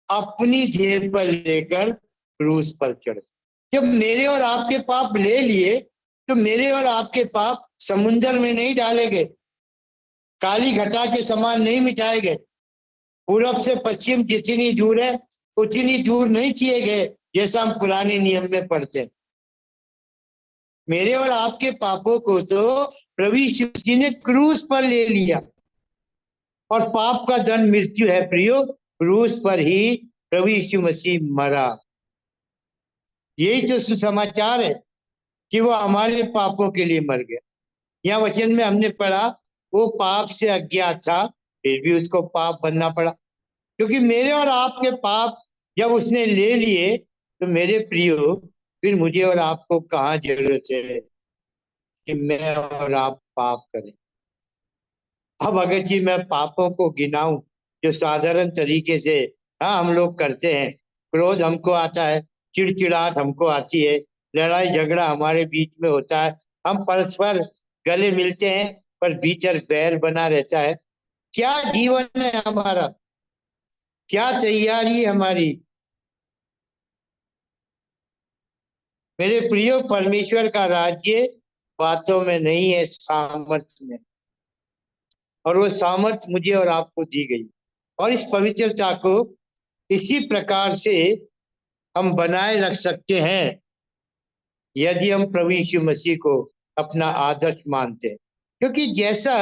अपनी जेब पर लेकर क्रूस पर चढ़े। जब मेरे और आपके पाप ले लिए तो मेरे और आपके पाप समुन्द्र में नहीं डाले गए, काली घटा के समान नहीं मिटाए गए, पूरब से पश्चिम जितनी दूर है उतनी दूर नहीं किए गए जैसा हम पुराने नियम में पढ़ते हैं। मेरे और आपके पापों को तो प्रभु यीशु मसीह ने क्रूस पर ले लिया, और पाप का दंड मृत्यु है प्रियो, क्रूस पर ही प्रभु यीशु मसीह मरा। यही तो सुसमाचार है कि वो हमारे पापों के लिए मर गया। यहाँ वचन में हमने पढ़ा वो पाप से अज्ञात था, फिर भी उसको पाप बनना पड़ा, क्योंकि मेरे और आपके पाप जब उसने ले लिए तो मेरे प्रियो फिर मुझे और आपको कहाँ जरूरत है कि मैं और आप पाप करें। अब अगर जी मैं पापों को गिनाऊं जो साधारण तरीके से हम लोग करते हैं, क्रोध हमको आता है, चिड़चिड़ाहट हमको आती है, लड़ाई झगड़ा हमारे बीच में होता है, हम परस्पर गले मिलते हैं पर भीतर बैर बना रहता है। क्या जीवन है हमारा? क्या तैयारी है हमारी? मेरे प्रियो, परमेश्वर का राज्य बातों में नहीं है, सामर्थ्य में, और वो सामर्थ्य मुझे और आपको दी गई। और इस पवित्रता को इसी प्रकार से हम बनाए रख सकते हैं यदि हम प्रभु यीशु मसीह को अपना आदर्श मानते हैं। क्योंकि जैसा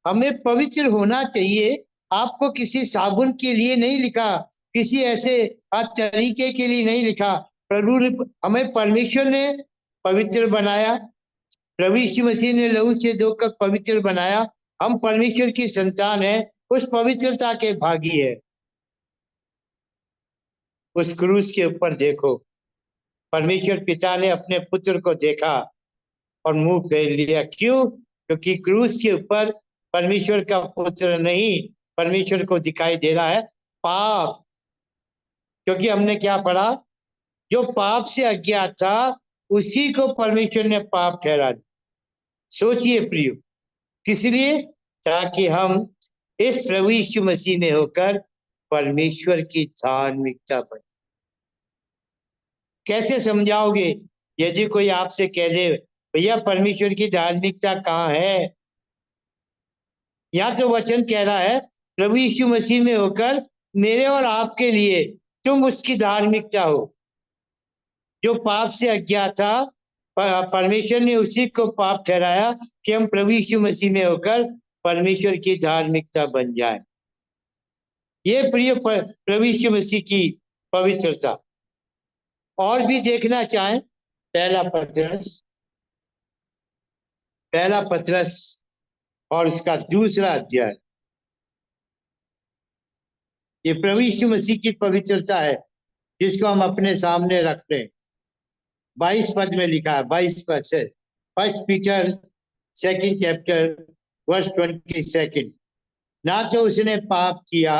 हमें पवित्र होना चाहिए, आपको किसी साबुन के लिए नहीं लिखा, किसी ऐसे तरीके के लिए नहीं लिखा, प्रभु ने हमें, परमेश्वर ने पवित्र बनाया, प्रभु यीशु मसीह ने लहू से धोकर पवित्र बनाया। हम परमेश्वर की संतान है, उस पवित्रता के भागी है। उस क्रूस के ऊपर देखो, परमेश्वर पिता ने अपने पुत्र को देखा और मुंह फेर लिया। क्यों? क्योंकि क्रूस के ऊपर परमेश्वर का पुत्र नहीं, परमेश्वर को दिखाई दे रहा है पाप। क्योंकि हमने क्या पढ़ा, जो पाप से अज्ञात था उसी को परमेश्वर ने पाप ठहरा दिया। सोचिए प्रियो, किस लिए? ताकि हम इस प्रभु यीशु मसीह में होकर परमेश्वर की धार्मिकता बने। कैसे समझाओगे यदि कोई आपसे कह दे भैया परमेश्वर की धार्मिकता कहाँ है? यहाँ तो वचन कह रहा है प्रभु यीशु मसीह में होकर मेरे और आपके लिए तुम उसकी धार्मिकता हो। जो पाप से अज्ञात था परमेश्वर ने उसी को पाप ठहराया कि हम प्रभु यीशु मसीह में होकर परमेश्वर की धार्मिकता बन जाए। ये प्रिय प्रभु यीशु मसीह की पवित्रता। और भी देखना चाहें, पहला पतरस और इसका दूसरा अध्याय, ये प्रभु यीशु मसीह की पवित्रता है जिसको हम अपने सामने रखते हैं। 22 पद में लिखा है, 22 पद से, first Peter second chapter verse 22, ना तो उसने पाप किया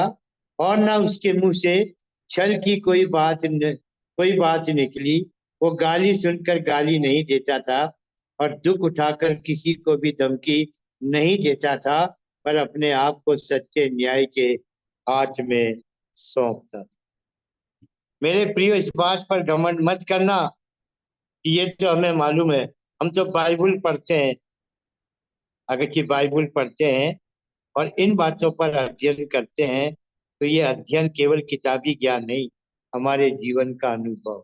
और ना उसके मुंह से छल की कोई बात निकली। वो गाली सुनकर गाली नहीं देता था और दुख उठाकर किसी को भी धमकी नहीं देता था, पर अपने आप को सच्चे न्याय के हाथ में सौंपता था। मेरे प्रियो, इस बात पर घमंड मत करना कि ये तो हमें मालूम है, हम तो बाइबल पढ़ते हैं। अगर कि बाइबल पढ़ते हैं और इन बातों पर अध्ययन करते हैं तो ये अध्ययन केवल किताबी ज्ञान नहीं, हमारे जीवन का अनुभव,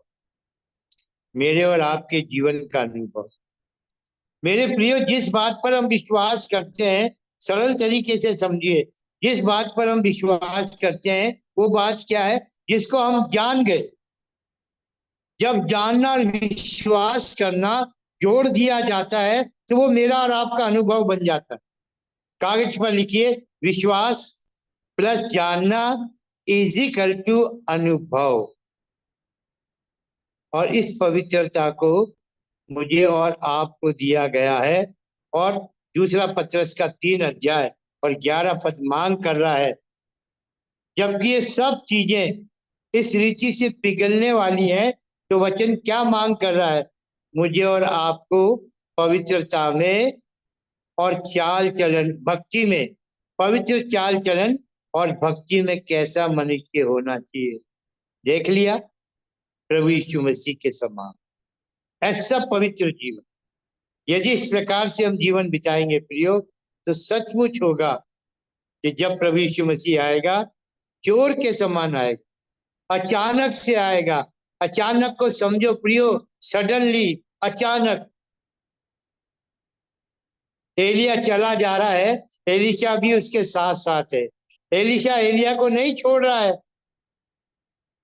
मेरे और आपके जीवन का अनुभव। मेरे प्रियो, जिस बात पर हम विश्वास करते हैं, सरल तरीके से समझिए, जिस बात पर हम विश्वास करते हैं वो बात क्या है? जिसको हम जान गए। जब जानना और विश्वास करना जोड़ दिया जाता है तो वो मेरा और आपका अनुभव बन जाता है। कागज पर लिखिए, विश्वास प्लस जानना इज इक्वल टू अनुभव। और इस पवित्रता को मुझे और आपको दिया गया है। और दूसरा पत्रस का 3 अध्याय और 11 पद मांग कर रहा है, जबकि ये सब चीजें इस रीति से पिघलने वाली हैं, तो वचन क्या मांग कर रहा है? मुझे और आपको पवित्रता में और चाल चलन, भक्ति में, पवित्र चाल चलन और भक्ति में कैसा मनुष्य होना चाहिए। देख लिया, प्रभु यीशु मसीह के समान ऐसा पवित्र जीवन। यदि इस प्रकार से हम जीवन बिताएंगे प्रियो, तो सचमुच होगा कि जब प्रभु यीशु मसीह आएगा, चोर के समान आएगा, अचानक से आएगा। अचानक को समझो प्रियो, सडनली, अचानक। एलिया चला जा रहा है, एलिशा भी उसके साथ साथ है। एलिशा एलिया को नहीं छोड़ रहा है,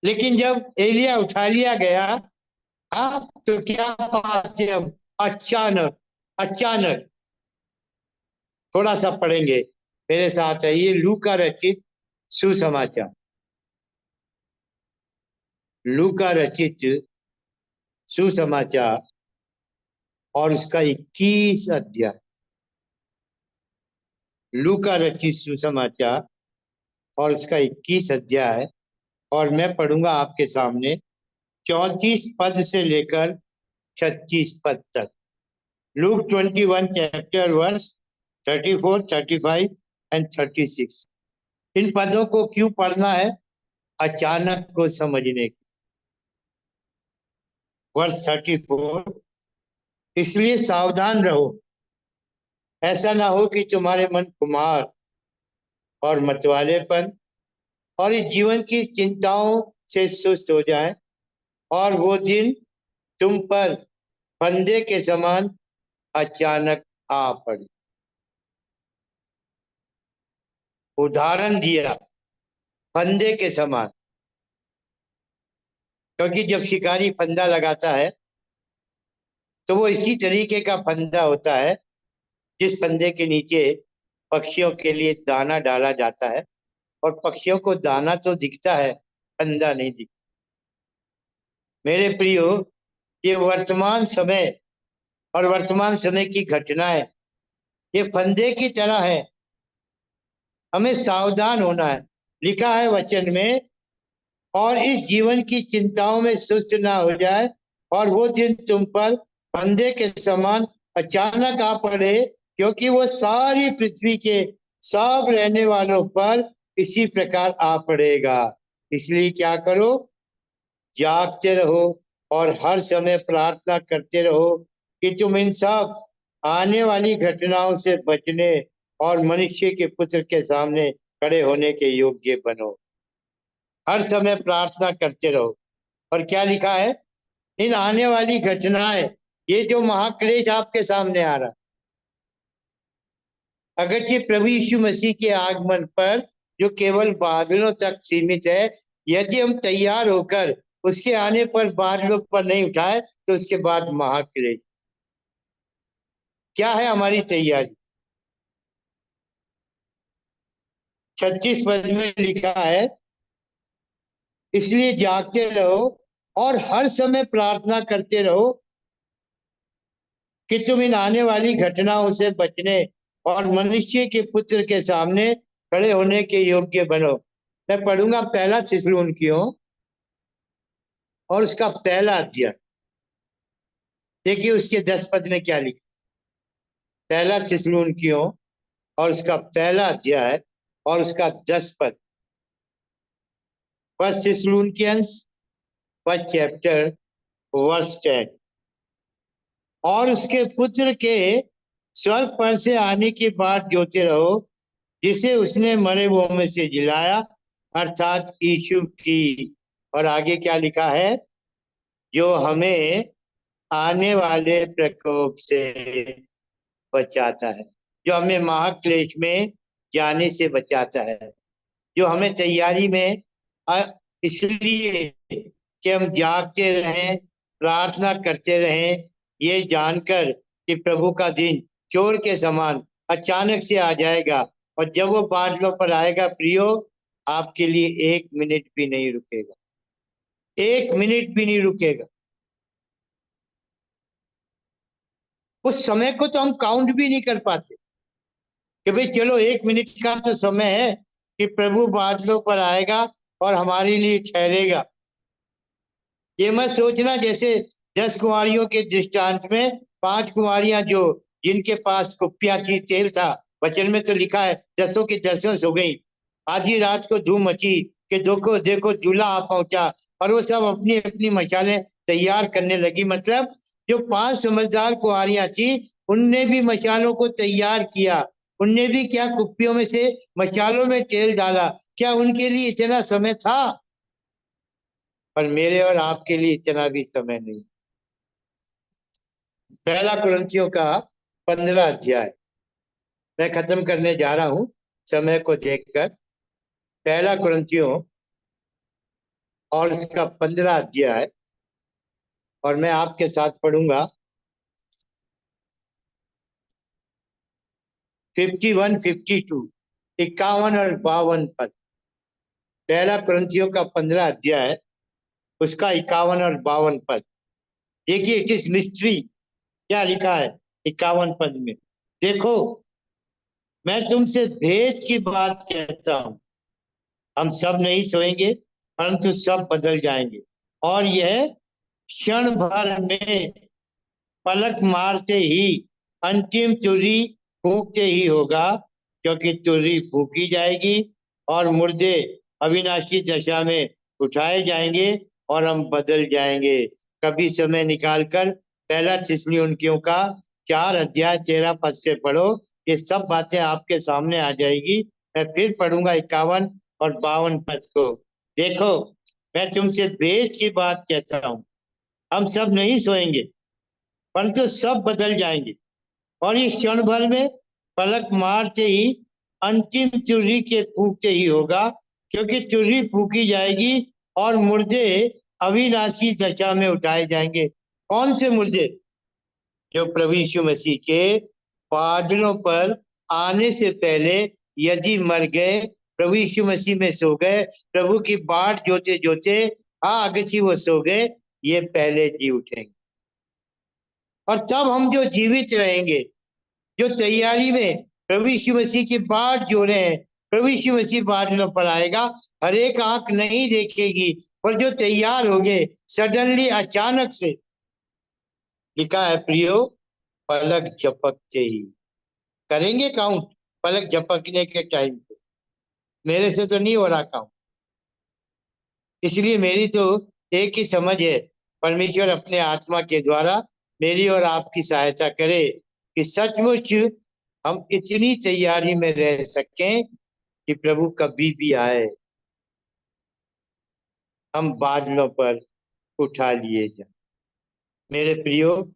लेकिन जब एलिया उठा लिया गया, हाँ, तो क्या बात है, अब अचानक, अचानक। थोड़ा सा पढ़ेंगे, मेरे साथ है, ये लूका रचित सुसमाचार, लूका रचित सुसमाचार और उसका 21 अध्याय। लूका रचित सुसमाचार और उसका 21 अध्याय। और मैं पढ़ूंगा आपके सामने 34 पद से लेकर 36 पद तक। Luke 21 chapter verse 34, 35 and 36। इन पदों को क्यों पढ़ना है? अचानक को समझने की। वर्स 34, इसलिए सावधान रहो, ऐसा ना हो कि तुम्हारे मन कुमार और मतवालेपन और इस जीवन की चिंताओं से सुस्त हो जाए, और वो दिन तुम पर फंदे के समान अचानक आ पड़े। उदाहरण दिया, फंदे के समान, क्योंकि जब शिकारी फंदा लगाता है तो वो इसी तरीके का फंदा होता है जिस फंदे के नीचे पक्षियों के लिए दाना डाला जाता है। और पक्षियों को दाना तो दिखता है, फंदा नहीं दिखता। मेरे प्रियो, ये वर्तमान समय और वर्तमान समय की घटनाएं ये फंदे की तरह है। हमें सावधान होना है। लिखा है वचन में, और इस जीवन की चिंताओं में सुस्त ना हो जाए, और वो दिन तुम पर फंदे के समान अचानक आ पड़े, क्योंकि वो सारी पृथ्वी के सब रहने वालों पर इसी प्रकार आ पड़ेगा। इसलिए क्या करो? जागते रहो और हर समय प्रार्थना करते रहो कि तुम इन सब आने वाली घटनाओं से बचने और मनुष्य के पुत्र के सामने खड़े होने के योग्य बनो। हर समय प्रार्थना करते रहो। और क्या लिखा है? इन आने वाली घटनाएं, ये जो महाक्लेश आपके सामने आ रहा, अगरचे प्रभु यीशु मसीह के आगमन पर जो केवल बादलों तक सीमित है, यदि हम तैयार होकर उसके आने पर बादलों पर नहीं उठाए तो उसके बाद महाक्लेश। क्या है हमारी तैयारी? 36 पद में लिखा है, इसलिए जागते रहो और हर समय प्रार्थना करते रहो कि तुम इन आने वाली घटनाओं से बचने और मनुष्य के पुत्र के सामने खड़े होने के योग्य बनो। मैं पढ़ूंगा पहला थिस्सलुनीकियों और उसका पहला अध्याय। देखिए उसके 10 पद में क्या लिखा। पहला थिस्सलुनीकियों और उसका पहला अध्याय और उसका 10 पद। First Thessalonians first chapter verse 10। और उसके पुत्र के स्वर्ग पर से आने की बात जोते रहो, जिसे उसने मरे हुओं में से जिलाया, अर्थात यीशु की। और आगे क्या लिखा है? जो हमें आने वाले प्रकोप से बचाता है, जो हमें महाक्लेश में जाने से बचाता है, जो हमें तैयारी में इसलिए कि हम जागते रहें, प्रार्थना करते रहें, ये जानकर कि प्रभु का दिन चोर के समान अचानक से आ जाएगा। और जब वो बादलों पर आएगा प्रियो, आपके लिए 1 मिनट भी नहीं रुकेगा, 1 मिनट भी नहीं रुकेगा। उस समय को तो हम काउंट भी नहीं कर पाते कि भाई चलो 1 मिनट का तो समय है कि प्रभु बादलों पर आएगा और हमारे लिए ठहरेगा। ये मत सोचना जैसे 10 कुंवारियों के दृष्टांत में 5 कुंवारियां जो जिनके पास कुप्पियां थी, तेल था, वचन में तो लिखा है 10 की 10 सो गई। आधी रात को धूम मची कि देखो देखो दूल्हा आ पहुंचा, और वो सब अपनी अपनी मशालें तैयार करने लगी। मतलब जो 5 समझदार कुंवारियां थी, उनने भी मशालों को तैयार किया। उनने भी क्या कुप्पियों में से मशालों में तेल डाला। क्या उनके लिए इतना समय था? पर मेरे और आपके लिए इतना भी समय नहीं। पहला कुरिन्थियों का 15 अध्याय मैं खत्म करने जा रहा हूं समय को देखकर। पहला कुरिन्थियों और इसका 15 अध्याय, और मैं आपके साथ पढ़ूंगा 51, 52, 51 और 52 पद। पहला कुरिन्थियों का 15 अध्याय, उसका 51 और 52 पद। देखिए, इट इज मिस्ट्री। क्या लिखा है 51 पद में? देखो, मैं तुमसे भेद की बात कहता हूं, हम सब नहीं सोएंगे, परंतु सब बदल जाएंगे। और यह क्षण भर में, पलक मारते ही, अंतिम तुरही फूंकते ही होगा। क्योंकि तुरही फूंकी जाएगी और मुर्दे अविनाशी दशा में उठाए जाएंगे और हम बदल जाएंगे। कभी समय निकालकर पहला थिस्सलुनीकियों का 4 अध्याय 13 पद से पढ़ो। ये सब बातें आपके सामने आ जाएगी। मैं फिर पढ़ूंगा 51 और 52 पद को। देखो, मैं तुमसे भेद की बात कहता हूं, हम सब नहीं सोएंगे, परंतु सब बदल जाएंगे। और इस क्षण भर में, पलक मारते ही, अंतिम चुर्री के फूंकते ही होगा। क्योंकि चुर्री फूंकी जाएगी और मुर्दे अविनाशी दशा में उठाए जाएंगे। कौन से मुर्दे? जो प्रभु यीशु मसीह के बादलों पर आने से पहले यदि मर गए, प्रभु यीशु मसीह में सो गए, प्रभु की बाट जोते जोते अगची वो सो गए, ये पहले जी उठेंगे। और तब हम जो जीवित रहेंगे, जो तैयारी में प्रभु यीशु मसीह की बाट जो रहे हैं, प्रभु यीशु मसीह बादलों पर आएगा, हर एक आंख नहीं देखेगी, पर जो तैयार हो गए, सडनली अचानक से, लिखा है प्रियो, पलक झपकते ही करेंगे काउंट। पलक झपकने के टाइम पे मेरे से तो नहीं हो रहा काउंट। इसलिए मेरी तो एक ही समझ है, परमेश्वर अपने आत्मा के द्वारा मेरी और आपकी सहायता करे कि सचमुच हम इतनी तैयारी में रह सकें कि प्रभु कभी भी आए, हम बादलों पर उठा लिए जाए। मेरे प्रियो,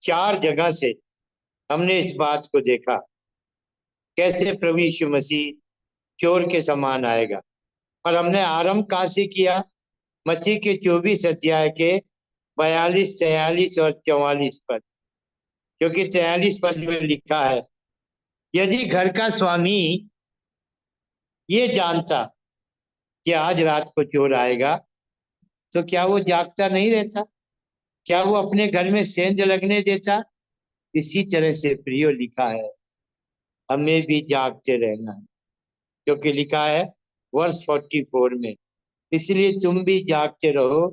4 जगह से हमने इस बात को देखा, कैसे प्रभु यीशु मसीह चोर के समान आएगा। और हमने आरंभ कहाँ से किया? मत्ती के 24 अध्याय के 42, 43 और 44 पद। क्योंकि 43 पद में लिखा है, यदि घर का स्वामी ये जानता कि आज रात को चोर आएगा, तो क्या वो जागता नहीं रहता? क्या वो अपने घर में सेंध लगने देता? इसी तरह से प्रियो लिखा है, हमें भी जागते रहना है। क्योंकि लिखा है वर्ष 44 में, इसलिए तुम भी जागते रहो,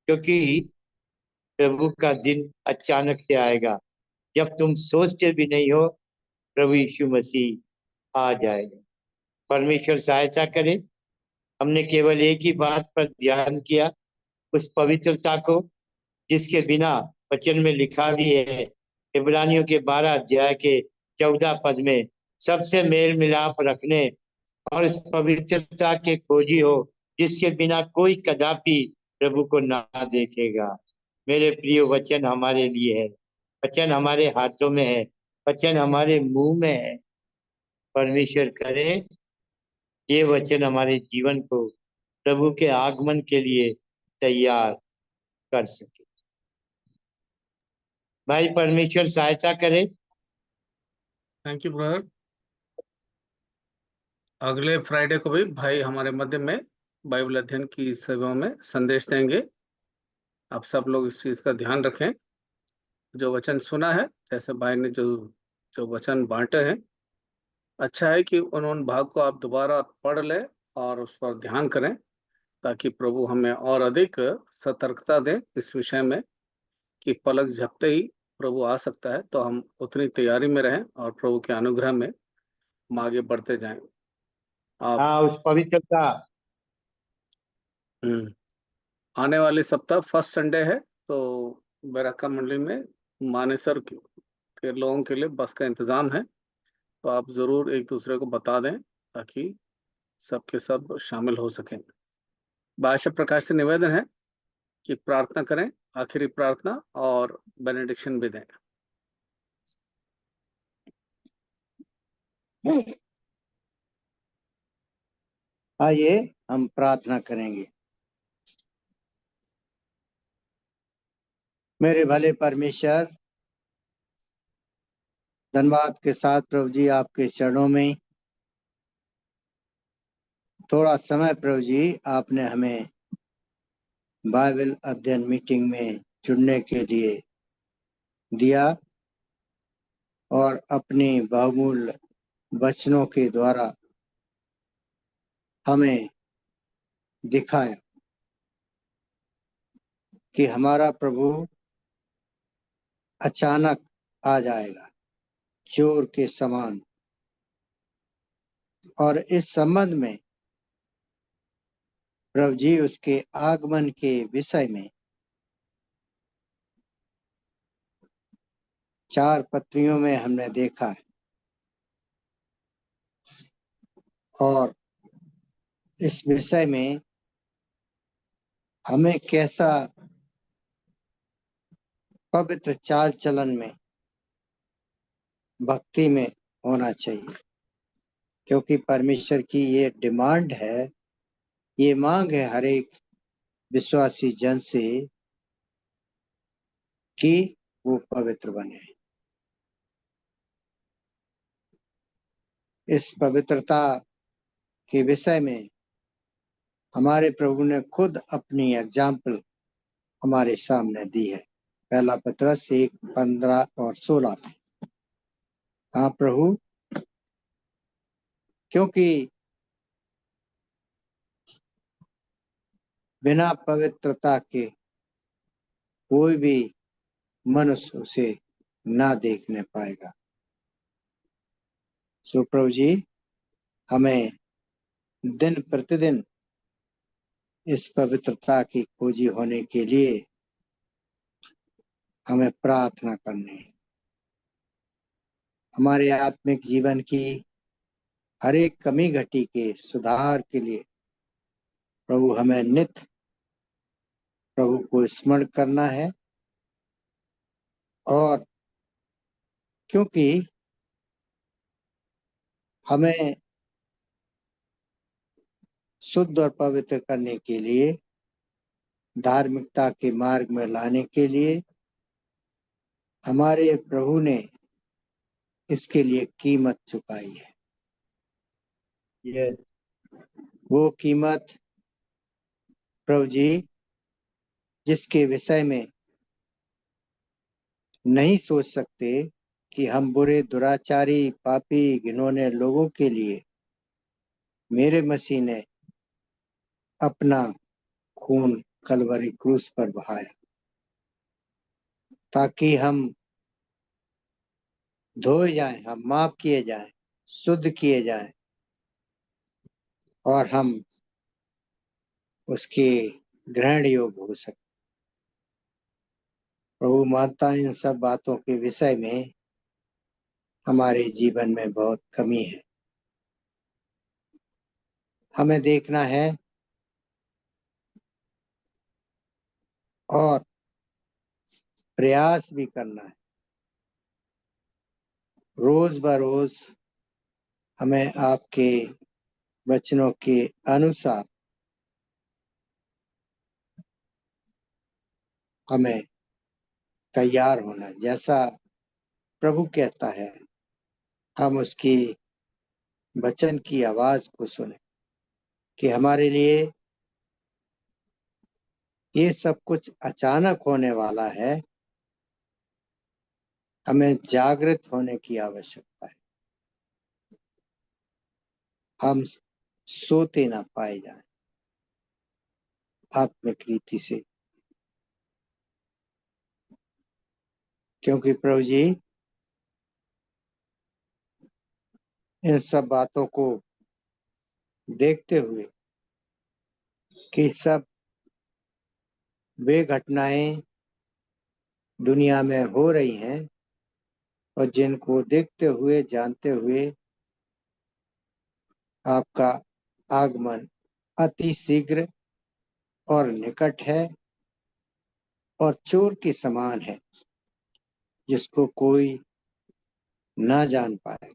क्योंकि प्रभु का दिन अचानक से आएगा, जब तुम सोचते भी नहीं हो प्रभु यीशु मसीह आ जाएगा। परमेश्वर सहायता करे। हमने केवल एक ही बात पर ध्यान किया, उस पवित्रता को, जिसके बिना वचन में लिखा भी है इब्रानियों के 12 अध्याय के 14 पद में, सबसे मेल मिलाप रखने और इस पवित्रता के खोजी हो, जिसके बिना कोई कदापि प्रभु को ना देखेगा। मेरे प्रिय, वचन हमारे लिए है, वचन हमारे हाथों में है, वचन हमारे मुंह में है। परमेश्वर करे ये वचन हमारे जीवन को प्रभु के आगमन के लिए तैयार कर सके। भाई, परमेश्वर सहायता करे।
Thank you brother. अगले फ्राइडे को भी भाई हमारे मध्य में बाइबल अध्ययन की सेवा में संदेश देंगे। आप सब लोग इस चीज का ध्यान रखें। जो वचन सुना है, जैसे भाई ने जो जो वचन बांटे हैं, अच्छा है कि उन भाग को आप दोबारा पढ़ लें और उस पर ध्यान करें, ताकि प्रभु हमें और अधिक सतर्कता दें इस विषय में कि पलक झपते ही प्रभु आ सकता है, तो हम उतनी तैयारी में रहें और प्रभु के अनुग्रह में हम आगे बढ़ते जाएं। आप
हाँ, उस पवित्रता।
आने वाले सप्ताह फर्स्ट संडे है, तो बैरका मंडली में मानेसर के लोगों के लिए बस का इंतजाम है, तो आप जरूर एक दूसरे को बता दें ताकि सबके सब शामिल हो सकें। भाष्य प्रकाश से निवेदन है कि प्रार्थना करें, आखिरी प्रार्थना और बेनेडिक्शन भी दें।
आइए हम प्रार्थना करेंगे। मेरे भले परमेश्वर, धन्यवाद के साथ प्रभु जी आपके चरणों में थोड़ा समय प्रभु जी आपने हमें बाइबल अध्ययन मीटिंग में जुड़ने के लिए दिया और अपनी बहुमूल्य वचनों के द्वारा हमें दिखाया कि हमारा प्रभु अचानक आ जाएगा चोर के समान। और इस संबंध में प्रभु जी उसके आगमन के विषय में 4 पत्रियों में हमने देखा है, और इस विषय में हमें कैसा पवित्र चाल चलन में, भक्ति में होना चाहिए, क्योंकि परमेश्वर की ये डिमांड है, ये मांग है हर एक विश्वासी जन से कि वो पवित्र बने। इस पवित्रता के विषय में हमारे प्रभु ने खुद अपनी एग्जाम्पल हमारे सामने दी है। पहला पत्रस 1:15 और 16 में। हाँ प्रभु, क्योंकि बिना पवित्रता के कोई भी मनुष्य उसे ना देखने पाएगा। सो प्रभु जी, हमें दिन प्रतिदिन इस पवित्रता की खोजी होने के लिए हमें प्रार्थना करनी है। हमारे आत्मिक जीवन की हर एक कमी घटी के सुधार के लिए प्रभु हमें नित्य प्रभु को स्मरण करना है। और क्योंकि हमें शुद्ध और पवित्र करने के लिए, धार्मिकता के मार्ग में लाने के लिए हमारे प्रभु ने इसके लिए कीमत चुकाई है।
यस,
वो कीमत प्रभु जी जिसके विषय में नहीं सोच सकते कि हम बुरे, दुराचारी, पापी, घिनौने लोगों के लिए मेरे मसीह ने अपना खून कलवरी क्रूस पर बहाया, ताकि हम धोए जाएं, हम माफ किए जाएं, शुद्ध किए जाएं और हम उसके ग्रहण योग्य हो सके। प्रभु मानता इन सब बातों के विषय में हमारे जीवन में बहुत कमी है। हमें देखना है और प्रयास भी करना है। रोज बरोज हमें आपके वचनों के अनुसार हमें तैयार होना, जैसा प्रभु कहता है हम उसकी वचन की आवाज को सुने कि हमारे लिए ये सब कुछ अचानक होने वाला है। हमें जागृत होने की आवश्यकता है। हम सोते ना पाए जाएं आत्मिक रीति से, क्योंकि प्रभु जी इन सब बातों को देखते हुए कि सब वे घटनाएं दुनिया में हो रही हैं और जिनको देखते हुए जानते हुए आपका आगमन अति शीघ्र और निकट है और चोर के समान है, जिसको कोई ना जान पाए।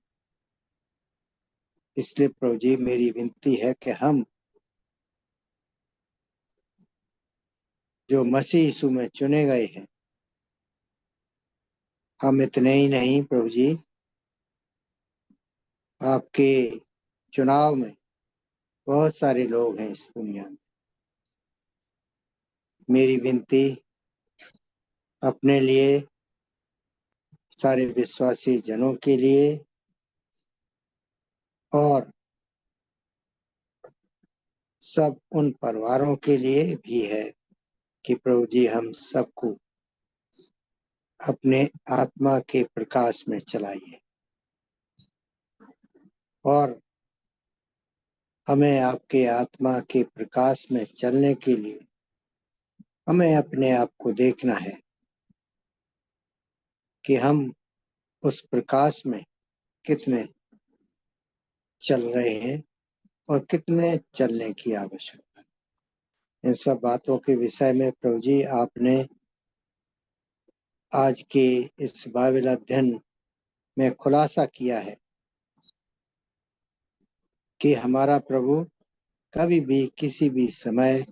इसलिए प्रभु जी मेरी विनती है कि हम जो मसीह यीशु में चुने गए हैं, हम इतने ही नहीं प्रभु जी, आपके चुनाव में बहुत सारे लोग हैं इस दुनिया में। मेरी विनती अपने लिए, सारे विश्वासी जनों के लिए और सब उन परिवारों के लिए भी है कि प्रभु जी हम सबको अपने आत्मा के प्रकाश में चलाइए और हमें आपके आत्मा के प्रकाश में चलने के लिए हमें अपने आप को देखना है कि हम उस प्रकाश में कितने चल रहे हैं और कितने चलने की आवश्यकता है। इन सब बातों के विषय में प्रभु जी आपने आज के इस बाइबल अध्ययन में खुलासा किया है कि हमारा प्रभु कभी भी किसी भी समय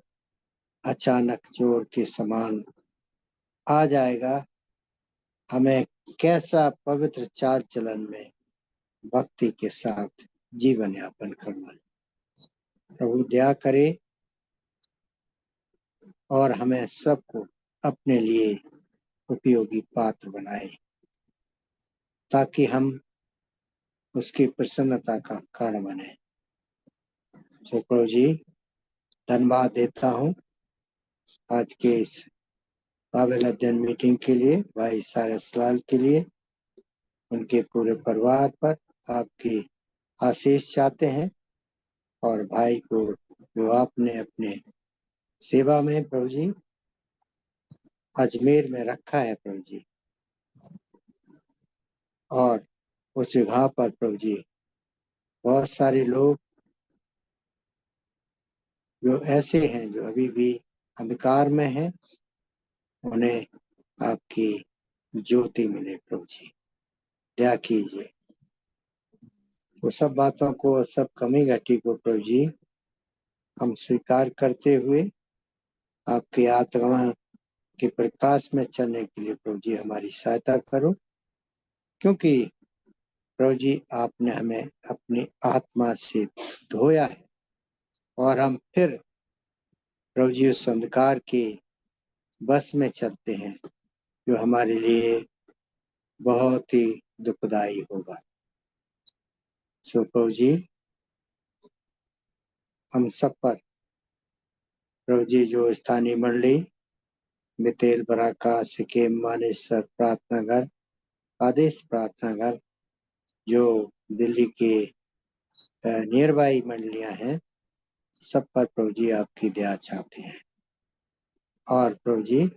अचानक चोर के समान आ जाएगा। हमें कैसा पवित्र चाल चलन में भक्ति के साथ जीवन यापन करना है। प्रभु दया करे और हमें सबको अपने लिए उपयोगी पात्र बनाए, ताकि हम उसकी प्रसन्नता का कारण बने। तो प्रभु जी धन्यवाद देता हूँ आज के इस बाइबल अध्ययन मीटिंग के लिए, भाई सारस लाल के लिए, उनके पूरे परिवार पर आपकी आशीष चाहते हैं और भाई को जो आपने अपने सेवा में प्रभु जी अजमेर में रखा है प्रभु जी, और उस जगह पर प्रभु जी बहुत सारे लोग जो ऐसे हैं जो अभी भी अंधकार में हैं, उन्हें आपकी ज्योति मिले प्रभु जी। दया कीजिए। वो सब बातों को, सब कमी घटी को प्रभु जी हम स्वीकार करते हुए आपके आत्मा के प्रकाश में चलने के लिए प्रभु जी हमारी सहायता करो, क्योंकि प्रभु जी आपने हमें अपनी आत्मा से धोया है और हम फिर प्रभु जी उस अंधकार के बस में चलते हैं, जो हमारे लिए बहुत ही दुखदाई होगा। सो प्रभु जी हम सब पर प्रभु जी जो स्थानीय मंडली मितेल बराका सिक्किम मानेसर प्रार्थना घर, आदेश प्रार्थना घर, जो दिल्ली के नियर बाई मंडलियां हैं, सब पर प्रभु जी आपकी दया चाहते हैं। और प्रभु जी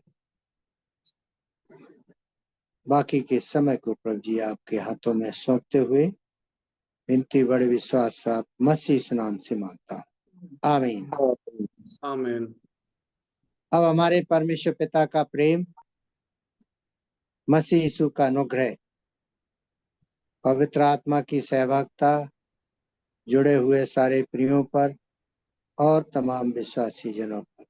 बाकी के समय को प्रभु जी आपके हाथों में सौंपते हुए विनती बड़े विश्वास साथ मसीह यीशु नाम से मांगता हूँ, आमीन।
आमीन।
अब हमारे परमेश्वर पिता का प्रेम, मसीह यीशु का अनुग्रह, पवित्र आत्मा की सहभागिता जुड़े हुए सारे प्रियों पर और तमाम विश्वासी जनों पर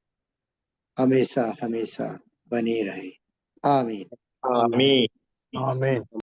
हमेशा हमेशा बनी रहे, आमीन।
आमीन।
आमीन।